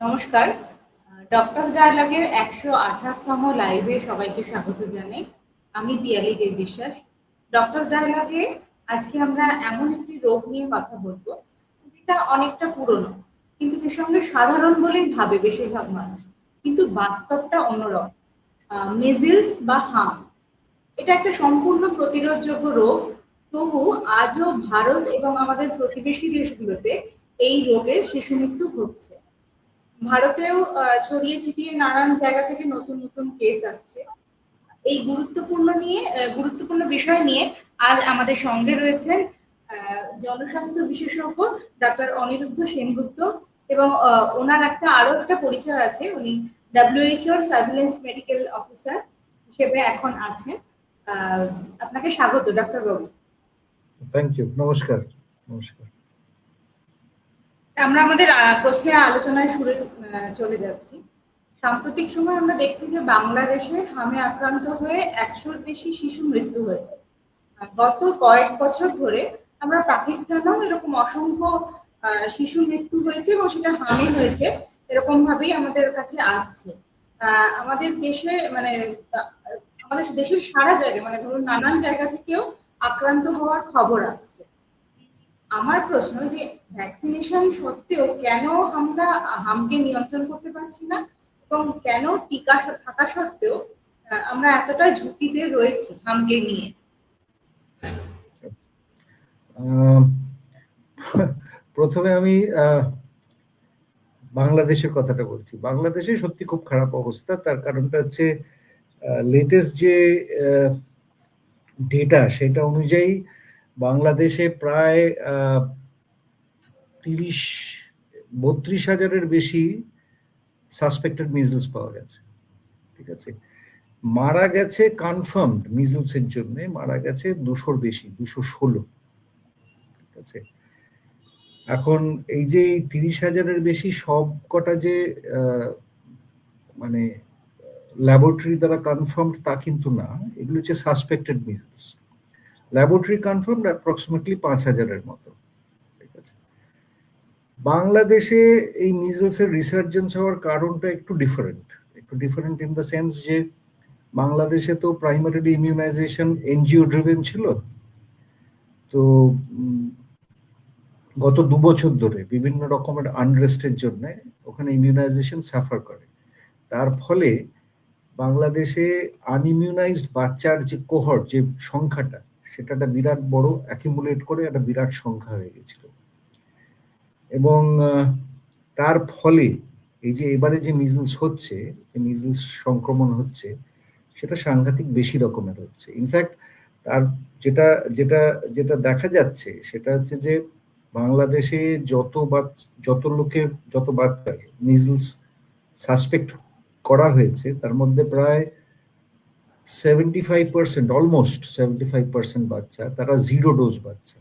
নমস্কার। ডক্টরস ডায়ালগের ১২৮তম লাইভে সবাইকে স্বাগত জানাই। আমি পিয়ালি দেব বিশ্বাস। ডক্টরস ডায়ালগে আজকে আমরা এমন একটি রোগ নিয়ে কথা বলবো যেটা অনেকটা পুরনো, কিন্তু এর সঙ্গে সাধারণ বলেই ভাবে বেশিরভাগ মানুষ, কিন্তু বাস্তবটা অন্যরকম। মেজিলস বা হাম, এটা একটা সম্পূর্ণ প্রতিরোধযোগ্য রোগ। তবু আজও ভারত এবং আমাদের প্রতিবেশী দেশগুলোতে এই রোগে শিশু মৃত্যু হচ্ছে। ভারতেও ছড়িয়ে ছিটিয়ে নানান জায়গা থেকে নতুন নতুন কেস আসছে। এই গুরুত্বপূর্ণ বিষয় নিয়ে আজ আমাদের সঙ্গে রয়েছেন জনস্বাস্থ্য বিশেষজ্ঞ ডাক্তার অনিরুদ্ধ সেনগুপ্ত, এবং ওনার আরো একটা পরিচয় আছে, উনি WHO সার্ভিলেন্স মেডিকেল অফিসার হিসেবে এখন আছেন। আপনাকে স্বাগত ডাক্তার বাবু। Thank you. নমস্কার। নমস্কার। আমরা আমাদের প্রশ্নের আলোচনায় চলে যাচ্ছি। সাম্প্রতিক সময় আমরা দেখছি যে বাংলাদেশে হামে আক্রান্ত হয়ে 100-র বেশি শিশু মৃত্যু হয়েছে। গত কয়েক বছর ধরে আমরা পাকিস্তানেও এরকম অসংখ্য শিশু মৃত্যু হয়েছে এবং সেটা হামে হয়েছে, এরকম ভাবেই আমাদের কাছে আসছে। আমাদের দেশে আমাদের দেশের সারা জায়গায় ধরুন নানান জায়গা থেকেও আক্রান্ত হওয়ার খবর আসছে। আমার প্রশ্ন যে ভ্যাকসিনেশন সত্ত্বেও কেন আমরা হামকে নিয়ন্ত্রণ করতে পারছি না, এবং কেন টিকা থাকা সত্ত্বেও আমরা এতটা ঝুঁকিতে রয়েছি হামকে নিয়ে? প্রথমে আমি বাংলাদেশের কথাটা বলছি। বাংলাদেশে সত্যি খুব খারাপ অবস্থা। তার কারণটা হচ্ছে লেটেস্ট যে ডেটা সেটা অনুযায়ী বাংলাদেশে প্রায় 32,000-এর বেশি সাসপেক্টেড মিজলস পাওয়া গেছে। ঠিক আছে, মারা গেছে কনফার্মড মিজলসের জন্য মারা গেছে 200-র বেশি, 216। ঠিক আছে, এখন এই যে 30,000-এর বেশি সব কটা যে মানে ল্যাবরেটরি দ্বারা কনফার্মড তা কিন্তু না, এগুলো হচ্ছে suspected measles. Laboratory confirmed approximately 5,000-এর মতো। ঠিক আছে, বাংলাদেশে এই মিজলসের রিসার্জেন্স হওয়ার কারণটা একটু ডিফারেন্ট ইন দ্য সেন্স যে বাংলাদেশে তো প্রাইমারি ইমিউনাইজেশন এনজিও ড্রিভেন ছিল। তো গত 2 বছর ধরে বিভিন্ন রকমের আনরেস্টের জন্য ওখানে ইমিউনাইজেশন সাফার করে। তার ফলে বাংলাদেশে আনইমিউনাইজড বাচ্চার যে কোহর্ট, যে সংখ্যাটা, সেটা একটা বিরাট বড় অ্যাকিমুলেট করে একটা বিরাট সংখ্যা হয়ে গেছিল। এবং তার ফলে এই যে এবারে যে মিজলস হচ্ছে, যে মিজলস সংক্রমণ হচ্ছে, সেটা সাংঘাতিক বেশি রকমের হচ্ছে। ইনফ্যাক্ট তার যেটা যেটা যেটা দেখা যাচ্ছে সেটা হচ্ছে যে বাংলাদেশে যত বাচ্চার মিজলস সাসপেক্ট করা হয়েছে তার মধ্যে প্রায় 75%, অলমোস্ট 75% বাচ্চা তারা 0 ডোজ বাচ্চা।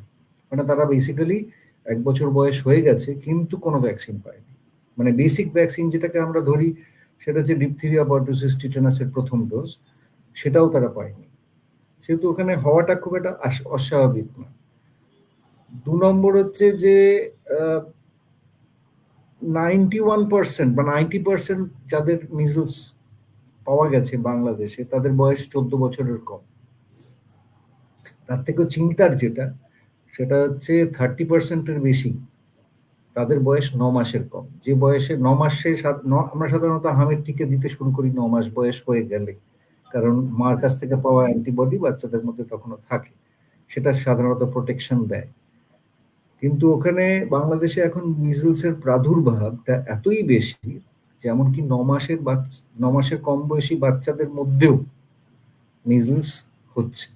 মানে তারা বেসিক্যালি 1 বছর বয়স হয়ে গেছে কিন্তু কোনো ভ্যাকসিন পায়নি। মানে বেসিক ভ্যাকসিন যেটাকে আমরা ধরি সেটা হচ্ছে ডিপথেরিয়া, পারটুসিস, টিটানাসের প্রথম ডোজ, সেটাও তারা পায়নি। সেহেতু ওখানে হওয়াটা খুব একটা অস্বাভাবিক না। 2 নম্বর হচ্ছে যে 91% বা 90% যাদের মিজলস পাওয়া গেছে বাংলাদেশে তাদের বয়স 14 বছরের কম। তার থেকেও চিন্তার সেটা হচ্ছে 30%-এর বেশি তাদের বয়স 9 মাসের কম। যে বয়সে 9 মাসে আমরা সাধারণত হামের টিকা দিতে শুরু করি 9 মাস বয়স হয়ে গেলে, কারণ মার কাছ থেকে পাওয়া অ্যান্টিবডি বাচ্চাদের মধ্যে তখনও থাকে, সেটা সাধারণত প্রোটেকশন দেয়। কিন্তু ওখানে বাংলাদেশে এখন মিজলসের প্রাদুর্ভাবটা এতই বেশি যে এমনকি 9 মাসের কম বয়সী বাচ্চাদের মধ্যেও মিজলস হচ্ছে।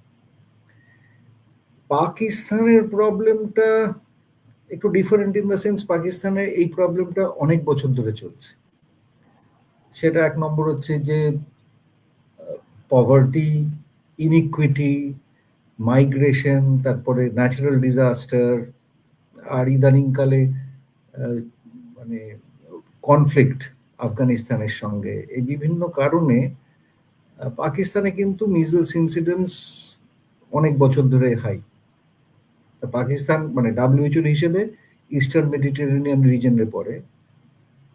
পাকিস্তানের প্রবলেমটা একটু ডিফারেন্ট ইন দ্য সেন্স, পাকিস্তানের এই প্রবলেমটা অনেক বছর ধরে চলছে। সেটা 1 নম্বর হচ্ছে যে পভার্টি, ইনইকুইটি, মাইগ্রেশন, তারপরে ন্যাচারাল ডিজাস্টার, আর ইদানিংকালে মানে কনফ্লিক্ট আফগানিস্তানের সঙ্গে, এই বিভিন্ন কারণে পাকিস্তানে কিন্তু মিজলস ইনসিডেন্স অনেক বছর ধরে হাই। পাকিস্তান মানে WHO হিসেবে ইস্টার্ন মেডিটেরিয়ানিয়ান রিজনের পরে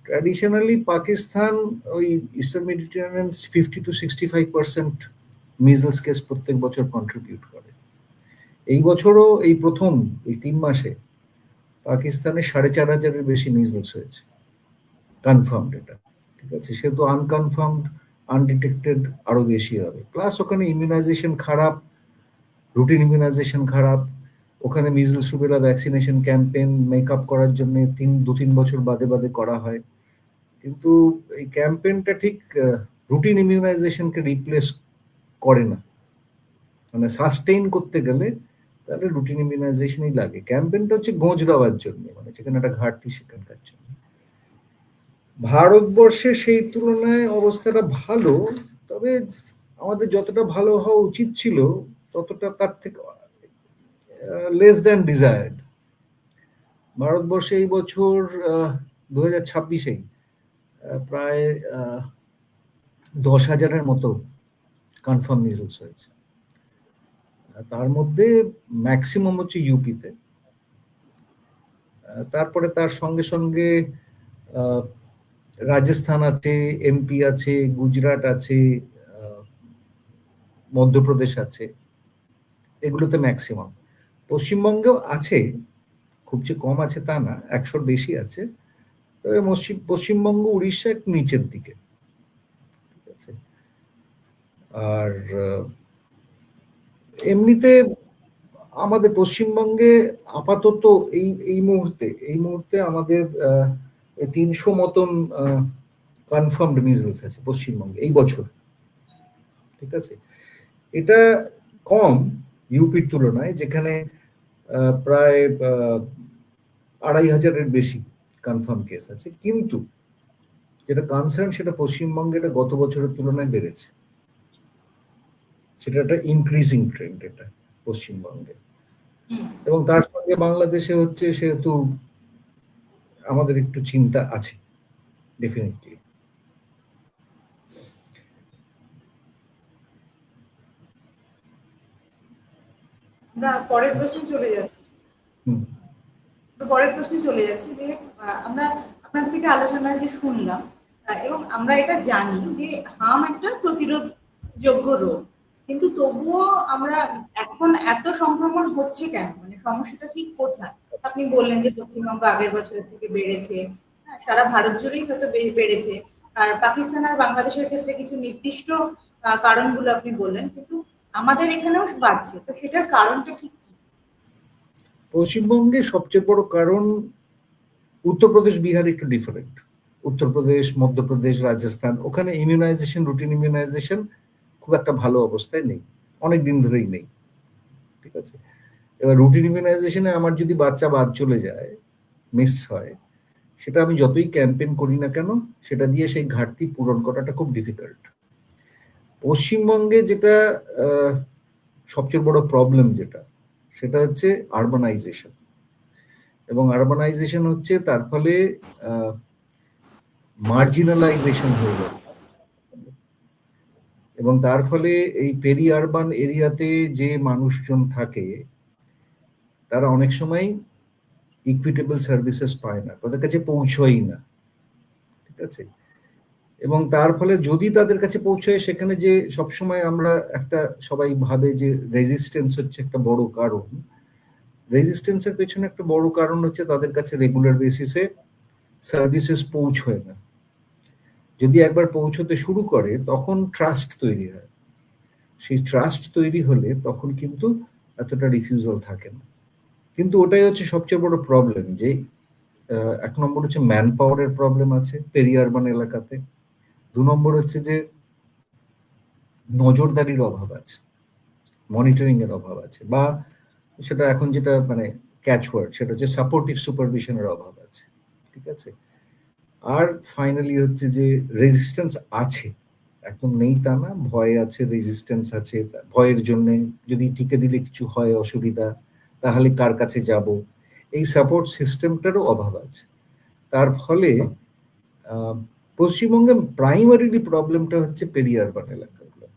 ট্র্যাডিশনালি পাকিস্তান ওই eastern Mediterranean 50 to 65% measles case প্রত্যেক বছর কন্ট্রিবিউট করে। এই বছরও এই প্রথম এই 3 মাসে পাকিস্তানে 4,500-এর বেশি মিজলস হয়েছে কনফার্মড, এটা ঠিক আছে। সেহেতু আনকনফার্মড আনডিটেক্টেড আরো বেশি হবে। প্লাস ওখানে ইমিউনাইজেশন খারাপ, রুটিন ইমিউনাইজেশন খারাপ, ওখানে measles rubella vaccination campaign makeup করার জন্য 2-3 বছর বাদে বাদে করা হয়, কিন্তু এই ক্যাম্পেইনটা ঠিক রুটিন ইমিউনাইজেশনকে রিপ্লেস করে না। মানে সাস্টেইন করতে গেলে তাহলে রুটিন ইমিউনাইজেশনই লাগে। ক্যাম্পেইনটা হচ্ছে গোঁজ দেওয়ার জন্য, মানে যেখানে একটা ঘাটতি সেখানকার জন্য। ভারতবর্ষে সেই তুলনায় অবস্থাটা ভালো, তবে আমাদের যতটা ভালো হওয়া উচিত ছিল ততটা তার থেকে লেস দ্যান ডিজায়ার্ড। ভারতবর্ষে এই বছর 2026-এ প্রায় 10,000-এর মতো কনফার্ম মিজলস হয়েছে। তার মধ্যে ম্যাক্সিমাম হচ্ছে ইউপিতে, তারপরে তার সঙ্গে সঙ্গে রাজস্থান আছে, এমপি আছে, গুজরাট আছে, মধ্যপ্রদেশ আছে, এগুলোতে ম্যাক্সিমাম। পশ্চিমবঙ্গেও আছে, খুব যে কম আছে তা না, 100-র বেশি আছে। তবে পশ্চিমবঙ্গ উড়িষ্যা একটু নিচের দিকে, ঠিক আছে। আর এমনিতে আমাদের পশ্চিমবঙ্গে আপাতত এই মুহূর্তে আমাদের 300 মতন কনফার্মড মিজলস আছে পশ্চিমবঙ্গে এই বছর, ঠিক আছে। এটা কম ইউপির তুলনায়, যেখানে প্রায় 2,500-এর বেশি কনফার্ম কেস আছে। কিন্তু যেটা কনসার্ন, সেটা পশ্চিমবঙ্গে এটা গত বছরের তুলনায় বেড়েছে, সেটা একটা ইনক্রিজিং ট্রেন্ড এটা পশ্চিমবঙ্গে। এবং তার সঙ্গে বাংলাদেশে হচ্ছে, সেহেতু আমাদের একটু চিন্তা আছে ডেফিনেটলি। আমরা পরের প্রশ্নে চলে যাচ্ছি। যে আমরা আপনার থেকে আলোচনায় যে শুনলাম, এবং আমরা এটা জানি যে হাম একটা প্রতিরোধযোগ্য রোগ, কিন্তু তবুও আমরা এখন এত সংক্রমণ হচ্ছে কেন? মানে সমস্যাটা ঠিক কোথায়? আপনি বললেন যে পশ্চিমবঙ্গ আগের বছরের থেকে বেড়েছে, সারা ভারত জুড়েই হয়তো বেড়েছে, আর পাকিস্তান আর বাংলাদেশের ক্ষেত্রে কিছু নির্দিষ্ট কারণগুলো আপনি বললেন, কিন্তু আমাদের এখানেও বাড়ছে, তো সেটার কারণটা ঠিক কি? পশ্চিমবঙ্গে সবচেয়ে বড় কারণ উত্তরপ্রদেশ, বিহার একটু ডিফারেন্ট। উত্তরপ্রদেশ, মধ্যপ্রদেশ, রাজস্থান, ওখানে ইমিউনাইজেশন, রুটিন ইমিউনাইজেশন খুব একটা ভালো অবস্থায় নেই, অনেক দিন ধরেই নেই, ঠিক আছে। এবার রুটিন ইমিউনাইজেশনে আমার যদি বাচ্চা বাদ চলে যায়, মিসড হয়, সেটা আমি যতই ক্যাম্পেইন করি না কেন, সেটা দিয়ে সেই ঘাটতি পূরণ করাটা খুব ডিফিকাল্ট। পশ্চিমবঙ্গে যেটা সবচেয়ে বড় প্রবলেম, সেটা হচ্ছে আরবানাইজেশন। এবং আরবানাইজেশন হচ্ছে, তার ফলে মার্জিনালাইজেশন হয়ে গেল, এবং তার ফলে এই পেরি আরবান এরিয়াতে যে মানুষজন থাকে, তারা অনেক সময় ইকুইটেবল সার্ভিসেস পায় না, তাদের কাছে পৌঁছয়ই না, ঠিক আছে। এবং তার ফলে যদি তাদের কাছে পৌঁছয়, সেখানে যে সবসময় আমরা একটা সবাই ভাবে যে রেজিস্ট্যান্স হচ্ছে একটা বড় কারণ, রেজিস্ট্যান্সের পেছনে একটা বড় কারণ হচ্ছে তাদের কাছে রেগুলার বেসিসে সার্ভিসেস পৌঁছয় না। যদি একবার পৌঁছতে শুরু করে, তখন ট্রাস্ট তৈরি হয়। সেই ট্রাস্ট তৈরি হলে তখন কিন্তু এতটা রিফিউজাল থাকে না। কিন্তু ওটাই হচ্ছে সবচেয়ে বড় প্রবলেম, যে 1 নম্বর হচ্ছে ম্যান পাওয়ারের প্রবলেম আছে পেরি আরবান এলাকাতে। 2 নম্বর হচ্ছে যে নজরদারির অভাব আছে, মনিটরিং এর অভাব আছে, বা সেটা এখন যেটা মানে ক্যাচওয়ার্ড, সেটা হচ্ছে সাপোর্টিভ সুপারভিশনের অভাব আছে, ঠিক আছে। আর ফাইনালি হচ্ছে যে রেজিস্ট্যান্স আছে, একদম নেই তা না, ভয় আছে, রেজিস্ট্যান্স আছে। ভয়ের জন্য যদি টিকে দিলে কিছু হয় অসুবিধা, তাহলে কার কাছে যাব, এই সাপোর্ট সিস্টেমটারও অভাব আছে। তার ফলে পশ্চিমবঙ্গে প্রাইমারিলি প্রবলেমটা হচ্ছে পেরি আরবান এলাকাগুলো,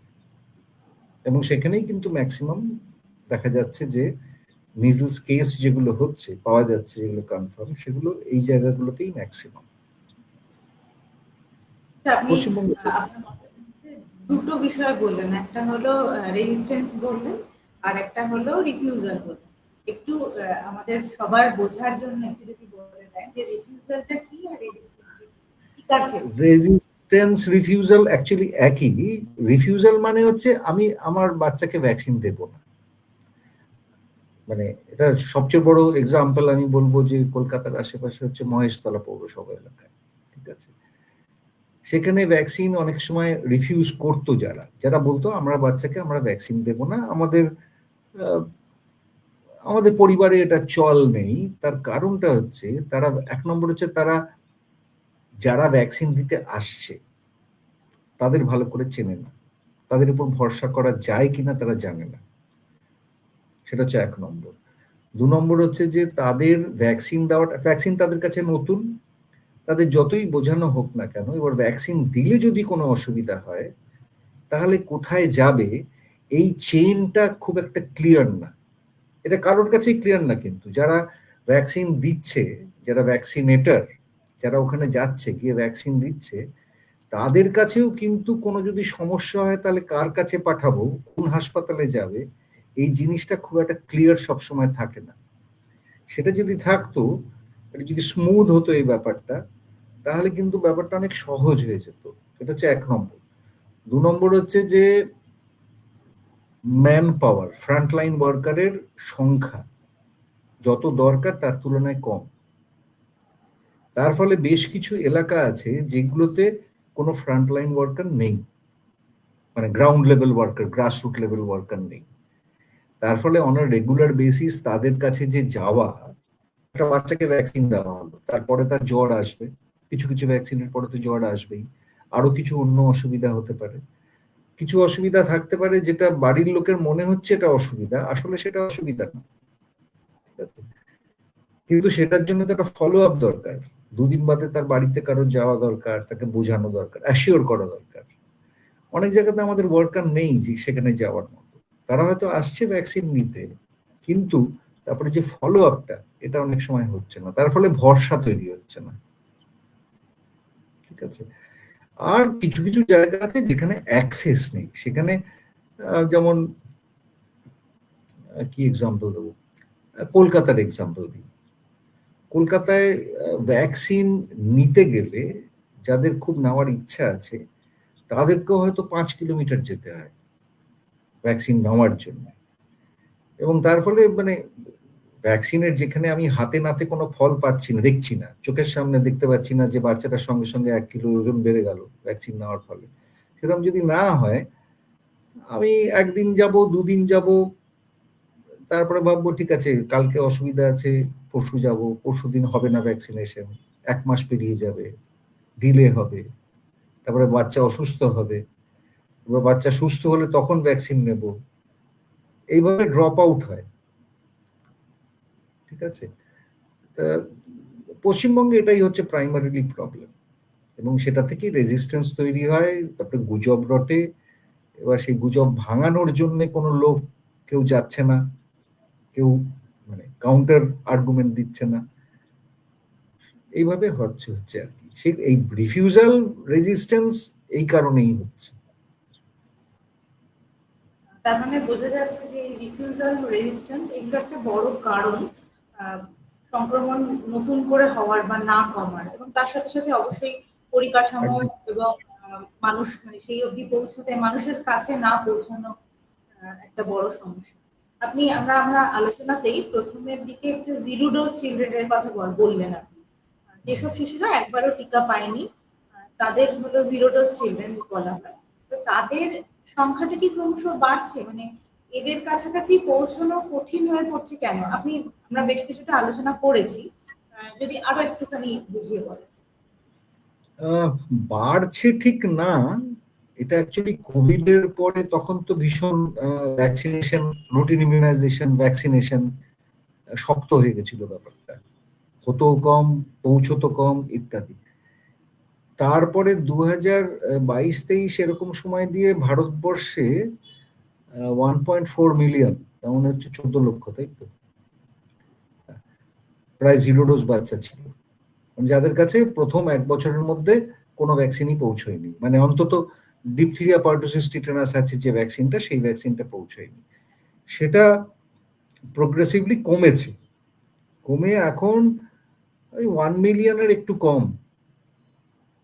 এবং সেখানেই কিন্তু ম্যাক্সিমাম দেখা যাচ্ছে যে মিজলস কেস যেগুলো হচ্ছে, পাওয়া যাচ্ছে, যেগুলো কনফার্ম, সেগুলো এই জায়গাগুলোতেই ম্যাক্সিমাম। আচ্ছা, আপনি পশ্চিমবঙ্গে আপনার মধ্যে দুটো বিষয় বললেন, একটা হলো রেজিস্ট্যান্স বললেন, আর একটা হলো রিফিউজাল বললেন। একটু আমাদের সবার বোঝার জন্য একটু যদি বলে দেন যে রিফিউজালটা কি আর রেজিস্ট্যান্সটা কি, কার ক্ষেত্রে? রেজিস্ট্যান্স রিফিউজাল অ্যাকচুয়ালি একই। রিফিউজাল মানে হচ্ছে আমি আমার বাচ্চাকে ভ্যাকসিন দেব না। মানে এটা সবচেয়ে বড় এক্সাম্পল আমি বলবো যে কলকাতার আশেপাশে হচ্ছে মহেশতলা পৌরসভা এলাকায়, ঠিক আছে? সেখানে ভ্যাকসিন অনেক সময় রিফিউজ করতো, যারা যারা বলতো আমরা বাচ্চাকে আমরা ভ্যাকসিন দেব না, আমাদের আমাদের পরিবারে এটা চল নেই। তার কারণটা হচ্ছে তারা, এক নম্বর হচ্ছে তারা যারা ভ্যাকসিন দিতে আসছে তাদের ভালো করে চেনে না, তাদের উপর ভরসা করা যায় কিনা তারা জানে না, সেটা হচ্ছে এক নম্বর। দু নম্বর হচ্ছে যে তাদের ভ্যাকসিন দেওয়াটা, ভ্যাকসিন তাদের কাছে নতুন, তাদের যতই বোঝানো হোক না কেন, এবার ভ্যাকসিন দিলে যদি কোনো অসুবিধা হয় তাহলে কোথায় যাবে এই চেইনটা খুব একটা ক্লিয়ার না। এটা কারোর কাছেই ক্লিয়ার না, কিন্তু যারা ভ্যাকসিন দিচ্ছে, যারা ভ্যাকসিনেটর, যারা ওখানে যাচ্ছে গিয়ে ভ্যাকসিন দিচ্ছে, তাদের কাছেও কিন্তু কোনো যদি সমস্যা হয় তাহলে কার কাছে পাঠাবো, কোন হাসপাতালে যাবে, এই জিনিসটা খুব একটা ক্লিয়ার সবসময় থাকে না। সেটা যদি থাকতো, এটা যদি স্মুথ হতো এই ব্যাপারটা, তাহলে কিন্তু ব্যাপারটা অনেক সহজ হয়ে যেত। এটা হচ্ছে এক নম্বর। দু নম্বর হচ্ছে যে ম্যান পাওয়ার, ফ্রন্টলাইন ওয়ার্কারের সংখ্যা যত দরকার তার তুলনায় কম। তার ফলে বেশ কিছু এলাকা আছে যেগুলোতে কোনো ফ্রন্টলাইন ওয়ার্কার নেই, মানে ground level worker, grassroot level worker নেই। তার ফলে অন রেগুলার বেসিস তাদের কাছে যে যাওয়া, একটা বাচ্চাকে ভ্যাকসিন দেওয়া হলো, তারপরে তার জ্বর আসবে, কিছু কিছু ভ্যাকসিনের পরে তো জ্বর আসবেই, আরো কিছু অন্য অসুবিধা হতে পারে, কিছু অসুবিধা থাকতে পারে যেটা বাড়ির লোকের মনে হচ্ছে এটা অসুবিধা, আসলে সেটা অসুবিধা না, ঠিক আছে? কিন্তু সেটার জন্য তো একটা ফলো আপ দরকার, দুদিন বাদে তার বাড়িতে কারো যাওয়া দরকার, তাকে বোঝানো দরকার, অ্যাসিওর করা দরকার। অনেক জায়গাতে আমাদের ওয়ার্কার নেই যে সেখানে যাওয়ার মতো, তারা হয়তো আসছে ভ্যাকসিন নিতে, কিন্তু তারপরে যে ফলো আপটা এটা অনেক সময় হচ্ছে না, তার ফলে ভরসা তৈরি হচ্ছে না, ঠিক আছে? আর কিছু কিছু জায়গাতে যেখানে অ্যাক্সেস নেই, সেখানে যেমন কি এক্সাম্পল দেবো, কলকাতার এক্সাম্পল দিই। কলকাতায় ভ্যাকসিন নিতে গেলে যাদের খুব নেওয়ার ইচ্ছা আছে তাদেরকেও হয়তো 5 কিলোমিটার যেতে হয় ভ্যাকসিন নেওয়ার জন্য। এবং তার ফলে মানে ভ্যাকসিনের যেখানে আমি হাতে নাতে কোনো ফল পাচ্ছি না, দেখছি না, চোখের সামনে দেখতে পাচ্ছি না যে বাচ্চাটার সঙ্গে সঙ্গে 1 কিলো ওজন বেড়ে গেল ভ্যাকসিন নেওয়ার ফলে, সেরকম যদি না হয়, আমি একদিন যাব, দুদিন যাব, তারপরে ভাববো ঠিক আছে কালকে অসুবিধা আছে, পরশু যাব, পরশু দিন হবে না ভ্যাকসিনেশন, 1 মাস পেরিয়ে যাবে, ডিলে হবে, তারপরে বাচ্চা অসুস্থ হবে, এবার বাচ্চা সুস্থ হলে তখন ভ্যাকসিন নেব, এইভাবে ড্রপ আউট হয়, ঠিক আছে? তা পশ্চিমবঙ্গে এটাই হচ্ছে প্রাইমারিলি প্রবলেম, এবং সেটা থেকেই রেজিস্ট্যান্স তৈরি হয়, তারপরে গুজব রটে, এবার সেই গুজব ভাঙানোর জন্য কোনো লোক কেউ যাচ্ছে না, কেউ মানে কাউন্টার আর্গুমেন্ট দিচ্ছে না, এইভাবে হচ্ছে হচ্ছে আর কি। সেই এই রিফিউজাল রেজিস্ট্যান্স এই কারণেই হচ্ছে। তার মানে বোঝা যাচ্ছে যে রিফিউজাল রেজিস্ট্যান্স এগুলো একটা বড় কারণ আহ, সংক্রমণ নতুন করে হওয়ার বা না কমার, এবং তার সাথে সাথে অবশ্যই পরিকাঠামো একদম। এবং মানুষ মানে সেই অবধি পৌঁছাতে মানুষের কাছে না পৌঁছানো একটা বড় সমস্যা। আপনি আমরা আমরা আলোচনাতেই প্রথমের দিকে একটা জিরো ডোজ চিলড্রেনের কথা বললেন আপনি। যেসব শিশুরা একবারও টিকা পায়নি তাদের হলো জিরো ডোজ চিলড্রেন বলা হয়। তো তাদের সংখ্যাটা কি ক্রমশ বাড়ছে, মানে এদের কাছাকাছি পৌঁছানো কঠিন হয়ে পড়ছে কেন? আমরা বেশ কিছুটা আলোচনা করেছি, যদি আরো একটুখানি বুঝিয়ে বলেন। আহ, বাড়ছে ঠিক না, এটা অ্যাকচুয়ালি কোভিড এর পরে তখন তো ভীষণ ভ্যাকসিনেশন, রুটিন ইমিউনাইজেশন, ভ্যাকসিনেশন শক্ত হয়ে গেছিল ব্যাপারটা, হতো কম, পৌঁছতো কম ইত্যাদি। তারপরে 2022-23 এরকম সময় দিয়ে ভারতবর্ষে 1.4 মিলিয়ন, তেমন হচ্ছে 14 লক্ষ, তাই তো, প্রায় জিরো ডোজ বাচ্চা ছিল, মানে যাদের কাছে প্রথম 1 বছরের মধ্যে কোনো ভ্যাকসিনই পৌঁছয়নি, মানে অন্তত ডিপথিরিয়া পারটুসিস টিটানাস আছে যে ভ্যাকসিনটা, সেই ভ্যাকসিনটা পৌঁছয়নি। সেটা প্রোগ্রেসিভলি কমেছে, কমে এখন ওই 1 মিলিয়নের একটু কম,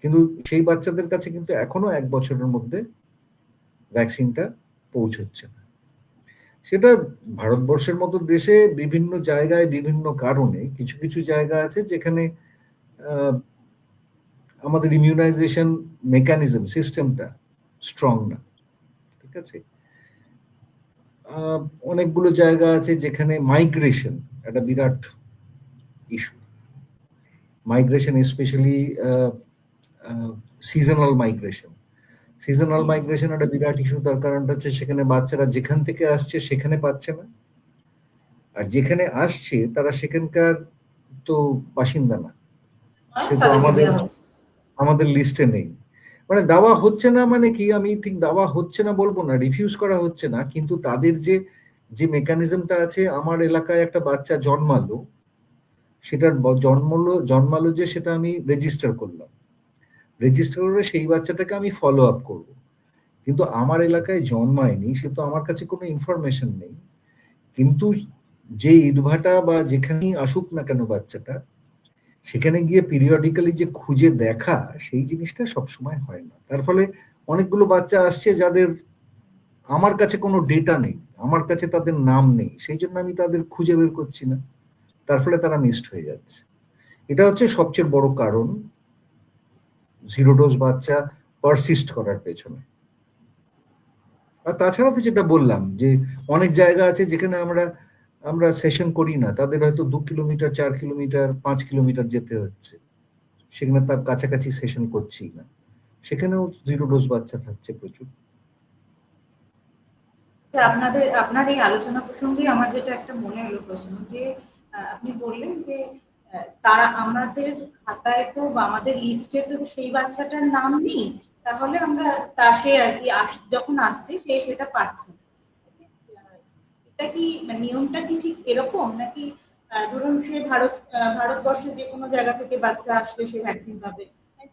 কিন্তু সেই বাচ্চাদের কাছে কিন্তু এখনো 1 বছরের মধ্যে ভ্যাকসিনটা পৌঁছচ্ছে না। সেটা ভারতবর্ষের মতো দেশে বিভিন্ন জায়গায় বিভিন্ন কারণে, কিছু কিছু জায়গা আছে যেখানে আমাদের ইমিউনাইজেশন মেকানিজম সিস্টেমটা স্ট্রং না, ঠিক আছে। অনেকগুলো জায়গা আছে যেখানে মাইগ্রেশন একটা বিরাট issue, migration specially seasonal migration. Seasonal migration একটা বিরাট ইস্যু, তার কারণটা হচ্ছে সেখানে বাচ্চারা যেখান থেকে আসছে সেখানে পাচ্ছে না, আর যেখানে আসছে তারা সেখানকার তো বাসিন্দা না, সে তো আমাদের লিস্টে নেই। মানে দেওয়া হচ্ছে না, মানে কি, আমি ঠিক দেওয়া হচ্ছে না বলবো না, রিফিউজ করা হচ্ছে না, কিন্তু তাদের যে যে মেকানিজমটা আছে, আমার এলাকায় একটা বাচ্চা জন্মালো, সেটার জন্মালো যে সেটা আমি রেজিস্টার করলাম, রেজিস্টার করে সেই বাচ্চাটাকে আমি ফলো আপ করবো, কিন্তু আমার এলাকায় জন্মায়নি, সে তো আমার কাছে কোনো ইনফরমেশন নেই। কিন্তু যে ইটভাটা বা যেখানেই আসুক না কেন বাচ্চাটা, সেখানে গিয়ে পিরিয়ডিক্যালি যে খুঁজে দেখা, সেই জিনিসটা সবসময় হয় না। তার ফলে অনেকগুলো বাচ্চা আসছে যাদের আমার কাছে কোনো ডেটা নেই, আমার কাছে তাদের নাম নেই, সেই জন্য আমি তাদের খুঁজে বের করছি না, তার ফলে তারা মিসড হয়ে যাচ্ছে। এটা হচ্ছে সবচেয়ে বড় কারণ জিরো ডোজ বাচ্চা পারসিস্ট করার পেছনে। আর তাছাড়া তো যেটা বললাম যে অনেক জায়গা আছে যেখানে আমরা আমরা সেশন করি না, তাদের হয়তো 2 কিলোমিটার 4 কিলোমিটার 5 কিলোমিটার যেতে হচ্ছে, সেখানে তার কাছাকাছি সেশন করছি না, সেখানেও জিরো ডোজ বাচ্চা থাকছে প্রচুর। আপনার এই আলোচনা প্রসঙ্গে আমার যেটা একটা মনে হলো প্রশ্ন, যে আপনি বললেন যে তারা আমাদের খাতায় তো বা আমাদের লিস্টে তো সেই বাচ্চাটার নাম নেই, তাহলে আমরা সে আর কি যখন আসছে সে সেটা পাচ্ছে। এটা কি মানে নিয়মটা কি ঠিক এরকম, নাকি ধরুন সে ভারতবর্ষে যে কোনো জায়গা থেকে বাচ্চা আসলে সে ভ্যাকসিন পাবে,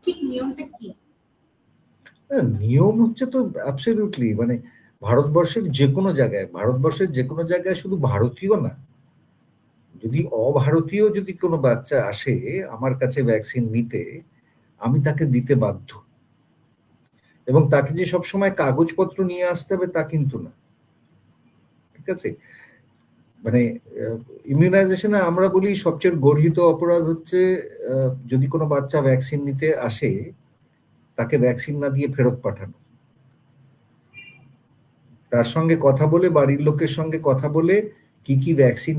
ঠিক নিয়মটা কি? নিয়ম হচ্ছে তো অ্যাবসলিউটলি, মানে ভারতবর্ষের যে কোনো জায়গায় শুধু ভারতীয় না, যদি অভারতীয় যদি কোনো বাচ্চা আসে আমার কাছে ভ্যাকসিন নিতে, আমি তাকে দিতে বাধ্য। এবং তাকে যে সবসময় কাগজপত্র নিয়ে আসতে হবে তা কিন্তু না, ঠিক আছে। মানে ইমিউনাইজেশনে আমরা বলি সবচেয়ে গর্হিত অপরাধ হচ্ছে যদি কোনো বাচ্চা ভ্যাকসিন নিতে আসে তাকে ভ্যাকসিন না দিয়ে ফেরত পাঠানো। তার সঙ্গে কথা বলে, বাড়ির লোকের সঙ্গে কথা বলে, কি কি ভ্যাকসিন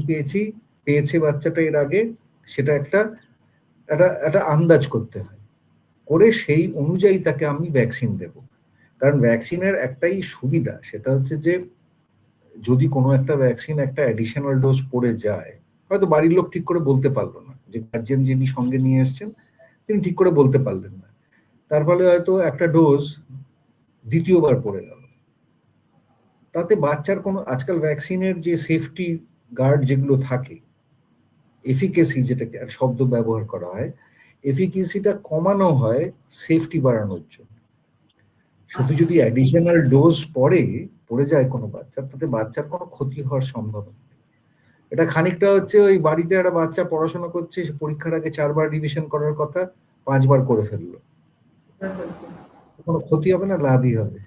পেয়েছে বাচ্চাটা এর আগে, সেটা একটা একটা একটা আন্দাজ করতে হয়, করে সেই অনুযায়ী তাকে আমি ভ্যাকসিন দেব। কারণ ভ্যাকসিনের একটাই সুবিধা, সেটা হচ্ছে যে যদি কোনো একটা ভ্যাকসিন একটা অ্যাডিশনাল ডোজ পড়ে যায়, হয়তো বাড়ির লোক ঠিক করে বলতে পারলো না, যে গার্জিয়ান যিনি সঙ্গে নিয়ে এসছেন তিনি ঠিক করে বলতে পারলেন না, তার ফলে হয়তো একটা ডোজ দ্বিতীয়বার পড়ে গেল, তাতে বাচ্চার কোনো, আজকাল ভ্যাকসিনের যে সেফটি গার্ড যেগুলো থাকে, এফিকেসি যেটাকে শব্দ ব্যবহার করা হয়, এফিকেসিটা কমানো হয় সেফটি বাড়ানোর জন্য। শুধু যদি অ্যাডিশনাল ডোজ পড়ে যায় কোনো বাচ্চা, তাতে বাচ্চার কোনো ক্ষতি হওয়ার সম্ভাবনা নেই। এটা খানিকটা হচ্ছে ওই বাড়িতে একটা বাচ্চা পড়াশোনা করছে, সে পরীক্ষার আগে 4 বার রিভিশন করার কথা 5 বার করে ফেললো, কোনো ক্ষতি হবে না, লাভই হবে।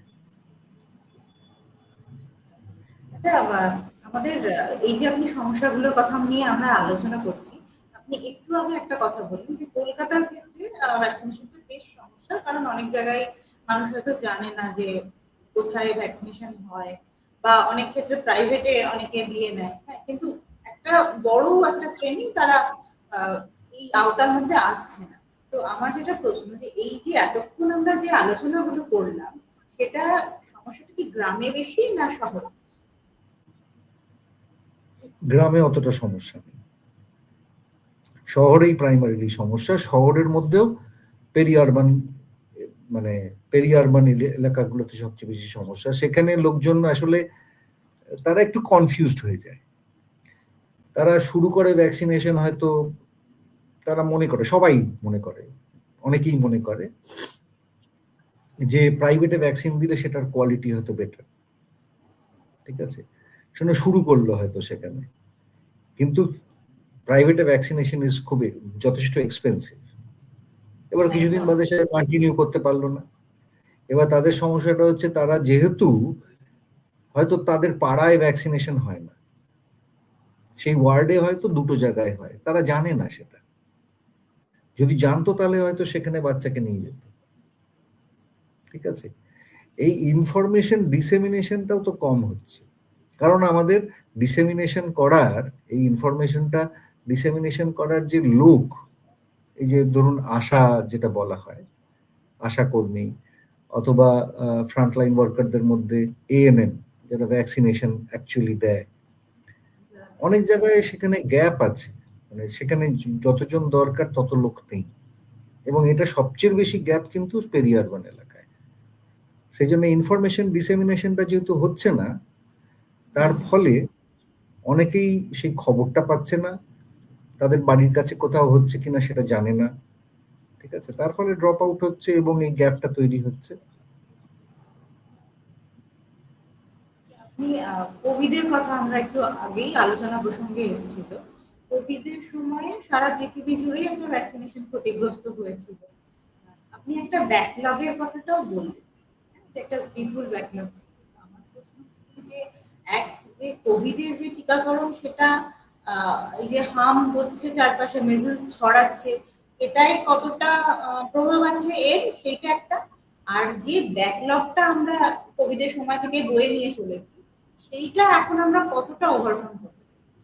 আচ্ছা, আমাদের এই যে আপনি সমস্যাগুলোর কথা নিয়ে আমরা আলোচনা করছি, আপনি একটু আগে একটা কথা বললেন যে কলকাতার ক্ষেত্রে ভ্যাকসিনেশনটা বেশ সমস্যা, কারণ অনেক জায়গায় মানুষ হয়তো জানে না যে কোথায় ভ্যাকসিনেশন হয়, বা অনেক ক্ষেত্রে প্রাইভেটে অনেকে দিয়ে নেয়, হ্যাঁ, কিন্তু একটা বড় একটা শ্রেণী তারা এই আওতার মধ্যে আসছে না। তো আমার যেটা প্রশ্ন, যে এই যে এতক্ষণ আমরা যে আলোচনাগুলো করলাম, সেটা সমস্যাটা কি গ্রামে বেশি না শহরে? গ্রামে অতটা সমস্যা নেই, শহরেই প্রাইমারিলি সমস্যা। শহরের মধ্যেও পেরি আরবান, মানে পেরি আরবান এলাকাগুলোতে সবচেয়ে বেশি সমস্যা। সেখানে লোকজন আসলে তারা একটু কনফিউজড হয়ে যায়, তারা শুরু করে ভ্যাকসিনেশন, হয়তো তারা মনে করে, সবাই মনে করে, অনেকেই মনে করে যে প্রাইভেটে ভ্যাকসিন দিলে সেটার কোয়ালিটি হয়তো বেটার, ঠিক আছে, সেটা শুরু করলো হয়তো সেখানে, কিন্তু প্রাইভেটে ভ্যাকসিনেশন ইজ খুবই যথেষ্ট এক্সপেন্সিভ। এবার কিছুদিন বাদে সেটা কন্টিনিউ করতে পারলো না। এবার তাদের সমস্যাটা হচ্ছে তারা যেহেতু হয়তো তাদের পাড়ায় ভ্যাকসিনেশন হয় না, সেই ওয়ার্ডে হয়তো দুটো জায়গায় হয়, তারা জানে না সেটা, যদি জানতো তাহলে হয়তো সেখানে বাচ্চাকে নিয়ে যেত, ঠিক আছে। এই ইনফরমেশন ডিসেমিনেশনটাও তো কম হচ্ছে, কারণ আমাদের ডিসেমিনেশন করার, এই ইনফরমেশনটা ডিসেমিনেশন করার যে লোক, এই যে ধরুন আশা যেটা বলা হয়, আশা কর্মী অথবা ফ্রন্টলাইন ওয়ার্কারদের মধ্যে এএনএম যারা ভ্যাকসিনেশন অ্যাকচুয়ালি দেয়, অনেক জায়গায় সেখানে গ্যাপ আছে, মানে সেখানে যতজন দরকার তত লোক নেই, এবং এটা সবচেয়ে বেশি গ্যাপ কিন্তু পেরি আরবান এলাকায়। সেই জন্য ইনফরমেশন ডিসেমিনেশনটা যেহেতু হচ্ছে না, তার ফলে অনেকেই সেই খবরটা পাচ্ছে না, তাদের বাড়ির কাছে কোথাও হচ্ছে কিনা সেটা জানে না, ঠিক আছে, তার ফলে ড্রপ আউট হচ্ছে এবং এই গ্যাপটা তৈরি হচ্ছে। আপনি কোভিডের কথা আমরা একটু আগেই আলোচনা প্রসঙ্গে এসেছিল, কোভিডের সময় সারা পৃথিবী জুড়ে একটা ভ্যাকসিনেশন ক্ষতিগ্রস্ত হয়েছিল। আপনি একটা ব্যাকলগের কথাটাও বললেন, যে একটা বিপুল ব্যাকলগ ছিল। আমার প্রশ্ন যে এক যে কোভিডের যে টিকাকরণ সেটা এই যে হার্ম হচ্ছে, চারপাশে মেসেজ ছড়াচ্ছে, এটাই কতটা প্রভাব আছে এর, সেইটা একটা। আর যে ব্যাকলগটা আমরা কোভিডের সময় থেকে বয়ে নিয়ে চলেছি, সেইটা এখন আমরা কতটা ওভারকাম করতে পারছি?